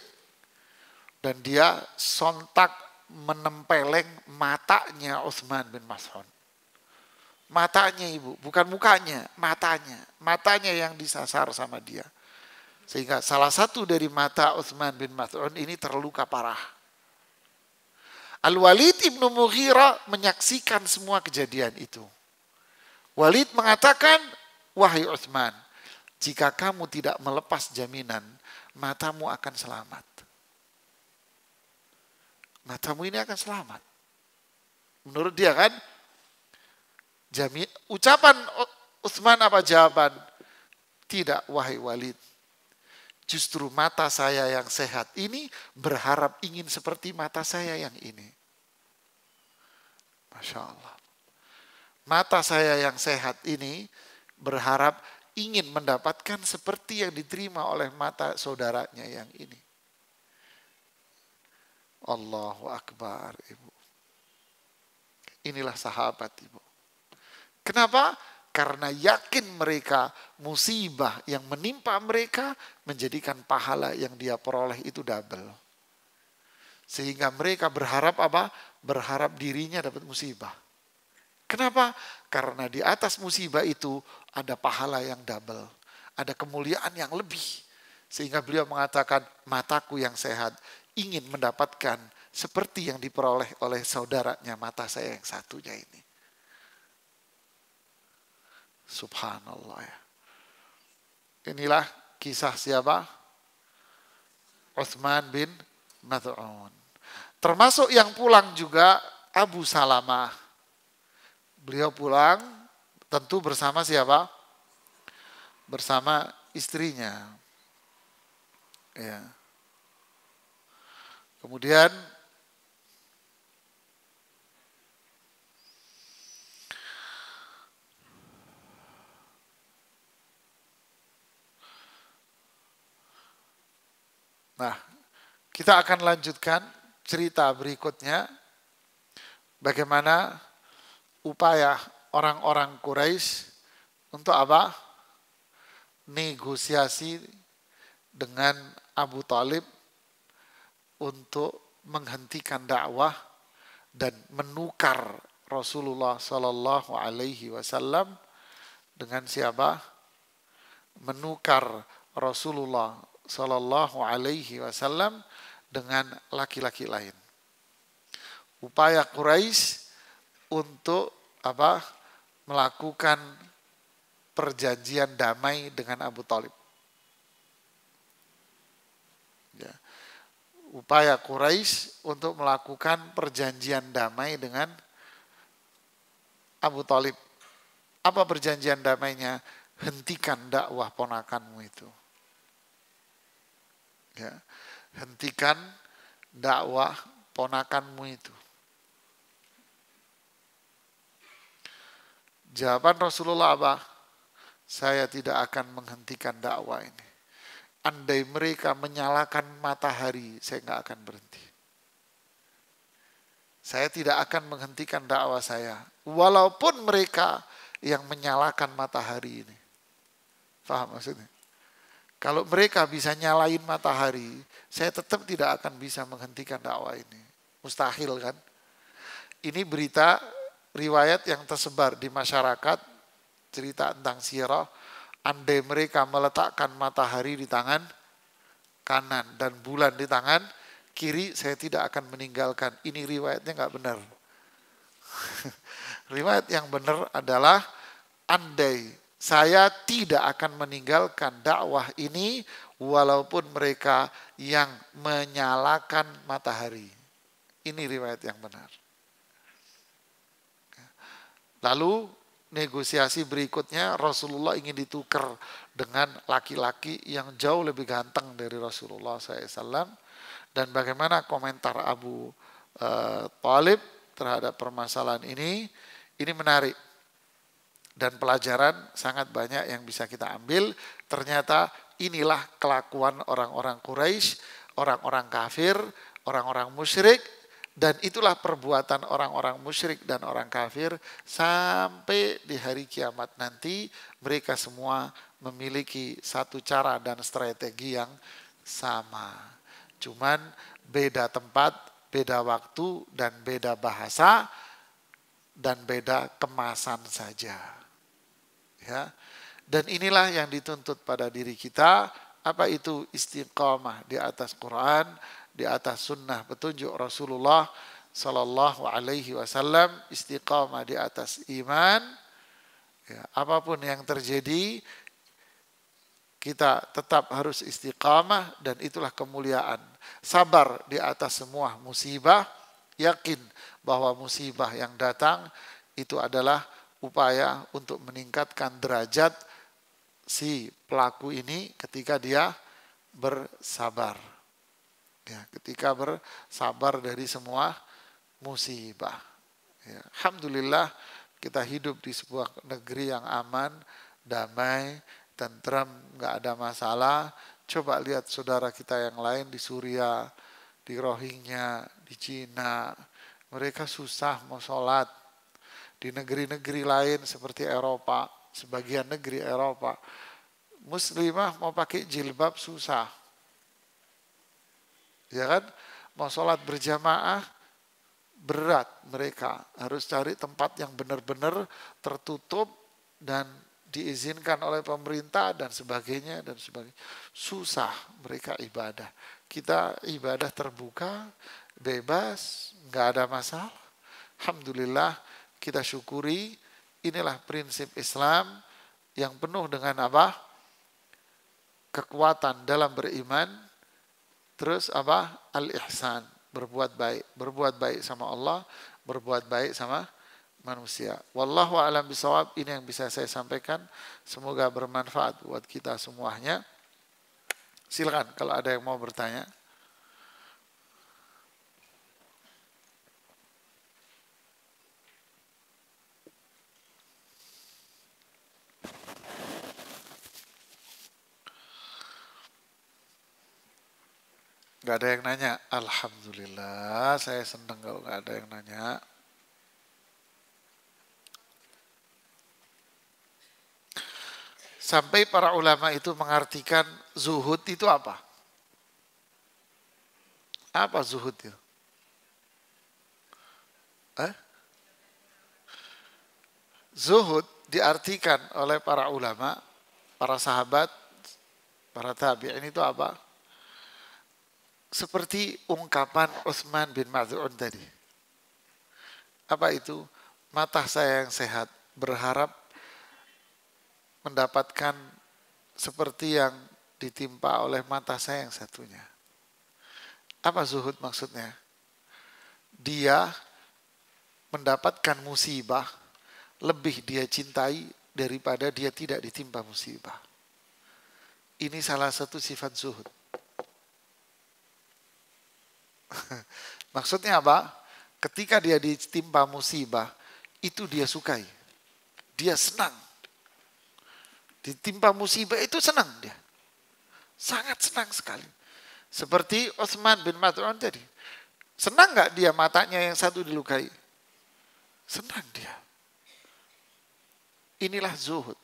Speaker 3: dan dia sontak menempeleng matanya Utsman bin Maz'un. Matanya, Ibu, bukan mukanya, matanya. Matanya yang disasar sama dia. Sehingga salah satu dari mata Utsman bin Maz'un ini terluka parah. Al-Walid ibnu Mughirah menyaksikan semua kejadian itu. Walid mengatakan, wahai Utsman, jika kamu tidak melepas jaminan, matamu akan selamat. Matamu ini akan selamat. Menurut dia kan, ucapan Utsman apa jawaban? Tidak, wahai Walid. Justru mata saya yang sehat ini berharap ingin seperti mata saya yang ini. Masya Allah. Mata saya yang sehat ini berharap ingin mendapatkan seperti yang diterima oleh mata saudaranya yang ini. Allahu Akbar, Ibu. Inilah sahabat, Ibu. Kenapa? Karena yakin mereka musibah yang menimpa mereka menjadikan pahala yang dia peroleh itu double. Sehingga mereka berharap apa? Berharap dirinya dapat musibah. Kenapa? Karena di atas musibah itu ada pahala yang double. Ada kemuliaan yang lebih. Sehingga beliau mengatakan, mataku yang sehat ingin mendapatkan seperti yang diperoleh oleh saudaranya mata saya yang satunya ini. Subhanallah ya. Inilah kisah siapa? Utsman bin Maz'un. Termasuk yang pulang juga Abu Salamah. Beliau pulang tentu bersama siapa? Bersama istrinya. Ya. Kemudian kita akan lanjutkan cerita berikutnya. Bagaimana upaya orang-orang Quraisy untuk apa? Negosiasi dengan Abu Thalib untuk menghentikan dakwah dan menukar Rasulullah Sallallahu Alaihi Wasallam dengan siapa? Menukar Rasulullah Sallallahu Alaihi Wasallam dengan laki-laki lain. Upaya Quraisy untuk apa? Melakukan perjanjian damai dengan Abu Thalib. Ya. Upaya Quraisy untuk melakukan perjanjian damai dengan Abu Thalib. Apa perjanjian damainya? Hentikan dakwah ponakanmu itu. Ya. Hentikan dakwah ponakanmu itu. Jawaban Rasulullah apa? Saya tidak akan menghentikan dakwah ini. Andai mereka menyalakan matahari, saya nggak akan berhenti. Saya tidak akan menghentikan dakwah saya. Walaupun mereka yang menyalakan matahari ini. Paham maksudnya? Kalau mereka bisa nyalain matahari, saya tetap tidak akan bisa menghentikan dakwah ini. Mustahil kan? Ini berita riwayat yang tersebar di masyarakat, cerita tentang sirah. Andai mereka meletakkan matahari di tangan kanan dan bulan di tangan kiri, saya tidak akan meninggalkan. Ini riwayatnya nggak benar. Riwayat yang benar adalah andai saya tidak akan meninggalkan dakwah ini walaupun mereka yang menyalakan matahari. Ini riwayat yang benar. Lalu negosiasi berikutnya Rasulullah ingin ditukar dengan laki-laki yang jauh lebih ganteng dari Rasulullah SAW. Dan bagaimana komentar Abu Thalib terhadap permasalahan ini menarik. Dan pelajaran sangat banyak yang bisa kita ambil. Ternyata inilah kelakuan orang-orang Quraisy, orang-orang kafir, orang-orang musyrik. Dan itulah perbuatan orang-orang musyrik dan orang kafir sampai di hari kiamat nanti mereka semua memiliki satu cara dan strategi yang sama. Cuman beda tempat, beda waktu, dan beda bahasa, dan beda kemasan saja. Ya. Dan inilah yang dituntut pada diri kita, apa itu istiqamah di atas Quran, di atas sunnah petunjuk Rasulullah Sallallahu Alaihi Wasallam, istiqamah di atas iman. Ya, apapun yang terjadi, kita tetap harus istiqamah dan itulah kemuliaan. Sabar di atas semua musibah, yakin bahwa musibah yang datang itu adalah upaya untuk meningkatkan derajat si pelaku ini ketika dia bersabar. Ya, ketika bersabar dari semua musibah. Ya, alhamdulillah kita hidup di sebuah negeri yang aman, damai, tentram, nggak ada masalah. Coba lihat saudara kita yang lain di Suriah, di Rohingya, di Cina. Mereka susah mau sholat. Di negeri-negeri lain seperti Eropa, sebagian negeri Eropa, muslimah mau pakai jilbab susah. Ya kan? Mau sholat berjamaah berat mereka. Harus cari tempat yang benar-benar tertutup dan diizinkan oleh pemerintah dan sebagainya dan sebagainya. Susah mereka ibadah. Kita ibadah terbuka, bebas, nggak ada masalah. Alhamdulillah kita syukuri. Inilah prinsip Islam yang penuh dengan apa? Kekuatan dalam beriman. Terus apa? Al-ihsan, berbuat baik. Berbuat baik sama Allah, berbuat baik sama manusia. Wallahu a'lam bishawab. Ini yang bisa saya sampaikan. Semoga bermanfaat buat kita semuanya. Silakan kalau ada yang mau bertanya. Gak ada yang nanya. Alhamdulillah, saya senang kalau gak ada yang nanya. Sampai para ulama itu mengartikan zuhud itu apa? Apa zuhud itu? Zuhud diartikan oleh para ulama, para sahabat, para tabi'in itu apa? Seperti ungkapan Utsman bin Maz'un tadi. Apa itu? mata saya yang sehat, berharap mendapatkan seperti yang ditimpa oleh mata saya yang satunya. Apa zuhud maksudnya? Dia mendapatkan musibah, lebih dia cintai daripada dia tidak ditimpa musibah. Ini salah satu sifat zuhud. Maksudnya apa? Ketika dia ditimpa musibah, itu dia sukai. Dia senang. Ditimpa musibah itu senang dia. Sangat senang sekali. Seperti Utsman bin Maz'un tadi. Senang gak dia matanya yang satu dilukai? Senang dia. Inilah zuhud.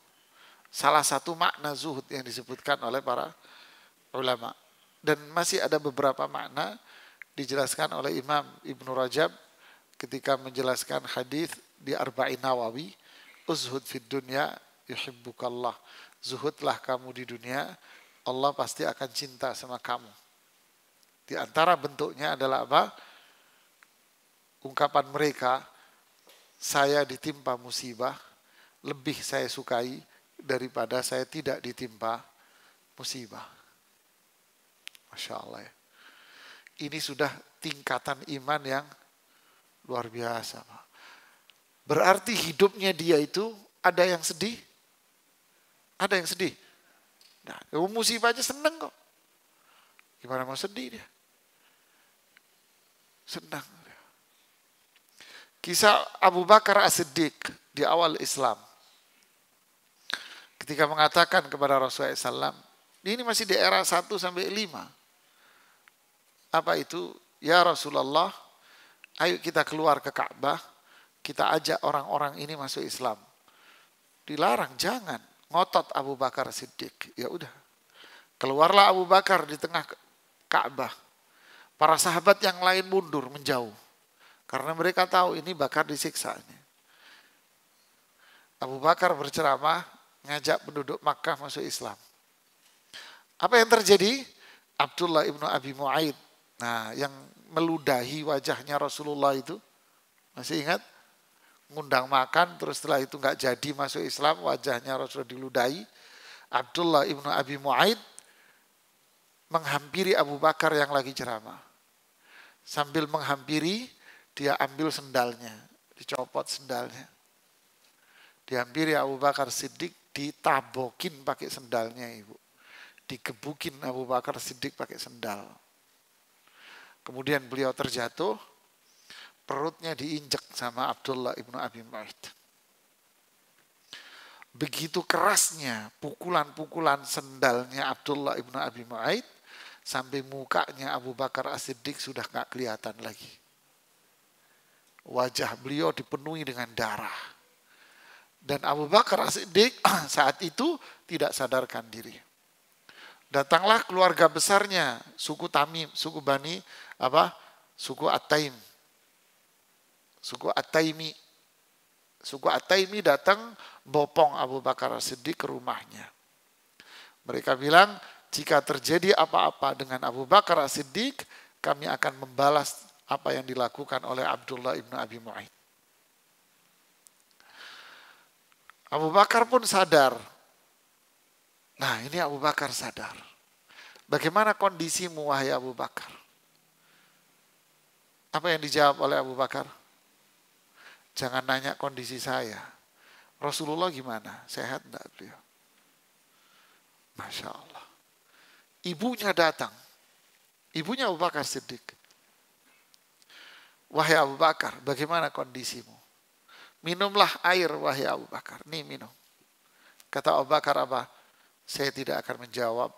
Speaker 3: Salah satu makna zuhud yang disebutkan oleh para ulama. Dan masih ada beberapa makna dijelaskan oleh Imam Ibnu Rajab ketika menjelaskan hadis di Arba'in Nawawi, uzhud fid dunya yuhibbukallah. Zuhudlah kamu di dunia, Allah pasti akan cinta sama kamu. Di antara bentuknya adalah apa? Ungkapan mereka, saya ditimpa musibah, lebih saya sukai daripada saya tidak ditimpa musibah. Masya Allah ya. Ini sudah tingkatan iman yang luar biasa, Pak. Berarti hidupnya dia itu ada yang sedih, ada yang sedih. Nah, musibah aja seneng kok. Gimana mau sedih dia? Senang. Kisah Abu Bakar As-Siddiq di awal Islam. Ketika mengatakan kepada Rasulullah SAW, ini masih di era 1 sampai 5. Apa itu? Ya Rasulullah, ayo kita keluar ke Ka'bah, kita ajak orang-orang ini masuk Islam. Dilarang, jangan. Ngotot Abu Bakar Siddiq. Ya udah. Keluarlah Abu Bakar di tengah Ka'bah. Para sahabat yang lain mundur, menjauh. Karena mereka tahu ini bakar disiksa. Abu Bakar berceramah, ngajak penduduk Makkah masuk Islam. Apa yang terjadi? Abdullah ibnu Abi Mu'aid. Nah, yang meludahi wajahnya Rasulullah itu, masih ingat? Ngundang makan, terus setelah itu nggak jadi masuk Islam, wajahnya Rasulullah diludahi. Abdullah ibnu Abi Mu'aid menghampiri Abu Bakar yang lagi ceramah. Sambil menghampiri, dia ambil sendalnya, dicopot sendalnya. Dihampiri Abu Bakar Siddiq, ditabokin pakai sendalnya ibu. Digebukin Abu Bakar Siddiq pakai sendal. Kemudian beliau terjatuh, perutnya diinjek sama Abdullah ibnu Abi Mu'aid. Begitu kerasnya pukulan-pukulan sendalnya Abdullah ibnu Abi Mu'aid, sampai mukanya Abu Bakar As-Siddiq sudah gak kelihatan lagi. Wajah beliau dipenuhi dengan darah. Dan Abu Bakar As-Siddiq saat itu tidak sadarkan diri. Datanglah keluarga besarnya, suku Tamim, suku Bani, suku At-Taim. Suku At-Taimi. Suku At-Taimi datang bopong Abu Bakar As-Siddiq ke rumahnya. Mereka bilang, jika terjadi apa-apa dengan Abu Bakar As-Siddiq, kami akan membalas apa yang dilakukan oleh Abdullah ibnu Abi Mu'aid. Abu Bakar pun sadar. Nah, ini Abu Bakar sadar. Bagaimana kondisimu wahai Abu Bakar? Apa yang dijawab oleh Abu Bakar? Jangan nanya kondisi saya. Rasulullah gimana? Sehat enggak beliau? Masya Allah. Ibunya datang. Ibunya Abu Bakar Siddiq. Wahai Abu Bakar, bagaimana kondisimu? Minumlah air wahai Abu Bakar. Nih minum. Kata Abu Bakar apa? Saya tidak akan menjawab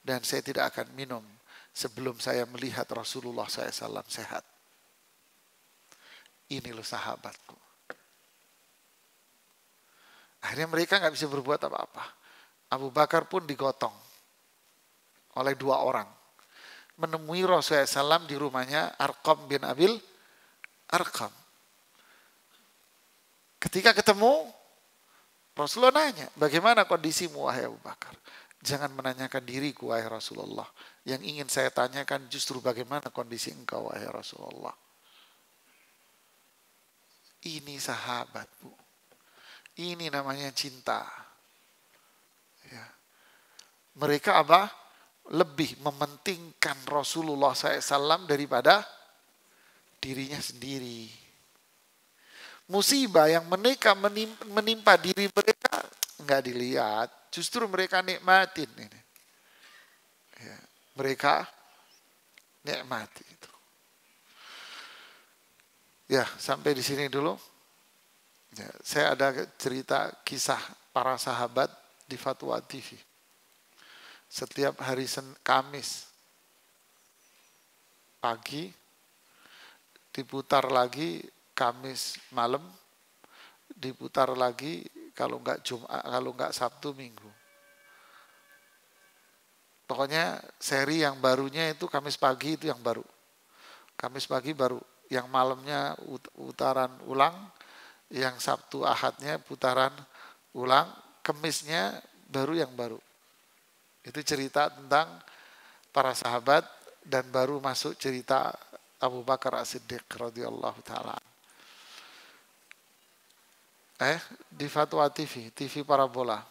Speaker 3: dan saya tidak akan minum sebelum saya melihat Rasulullah SAW sehat. Ini loh sahabatku. Akhirnya mereka nggak bisa berbuat apa-apa. Abu Bakar pun digotong oleh 2 orang. Menemui Rasulullah SAW di rumahnya Arqam bin Abil Arqam. Ketika ketemu, Rasulullah nanya, bagaimana kondisimu wahai Abu Bakar? Jangan menanyakan diriku wahai Rasulullah. Yang ingin saya tanyakan justru bagaimana kondisi engkau wahai Rasulullah. Ini sahabat, Bu. Ini namanya cinta. Ya. Mereka apa? Lebih mementingkan Rasulullah SAW daripada dirinya sendiri. Musibah yang menimpa diri mereka nggak dilihat, justru mereka nikmatin ini. Ya, mereka nikmati itu. Ya, sampai di sini dulu. Ya, saya ada cerita kisah para sahabat di Fatwa TV. Setiap hari Kamis pagi diputar lagi, Kamis malam diputar lagi, kalau enggak Jumat, kalau enggak Sabtu Minggu. Pokoknya seri yang barunya itu Kamis pagi itu yang baru. Kamis pagi baru, yang malamnya putaran ulang, yang Sabtu Ahadnya putaran ulang, Kemisnya baru yang baru. Itu cerita tentang para sahabat dan baru masuk cerita Abu Bakar As-Siddiq radhiyallahu taala. Di Fatwa TV, TV parabola.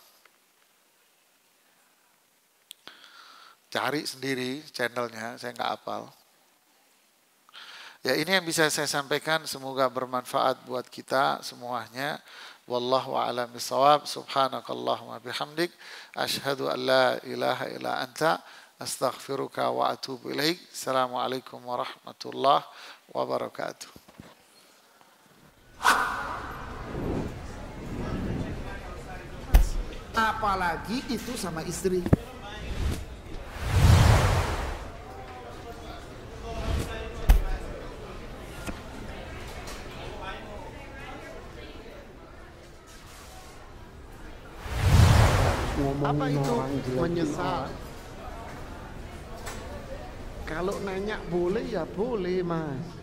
Speaker 3: Cari sendiri channelnya, saya nggak hafal. Ya, ini yang bisa saya sampaikan, semoga bermanfaat buat kita semuanya. Wallahu a'lam bishawab. Subhanakallahumma bihamdik asyhadu an la ilaha illa anta astaghfiruka wa atubu ilaik. Assalamualaikum warahmatullahi wabarakatuh.
Speaker 1: Apalagi itu sama istri. Apa itu menyesal? Kalau nanya boleh ya boleh, Mas.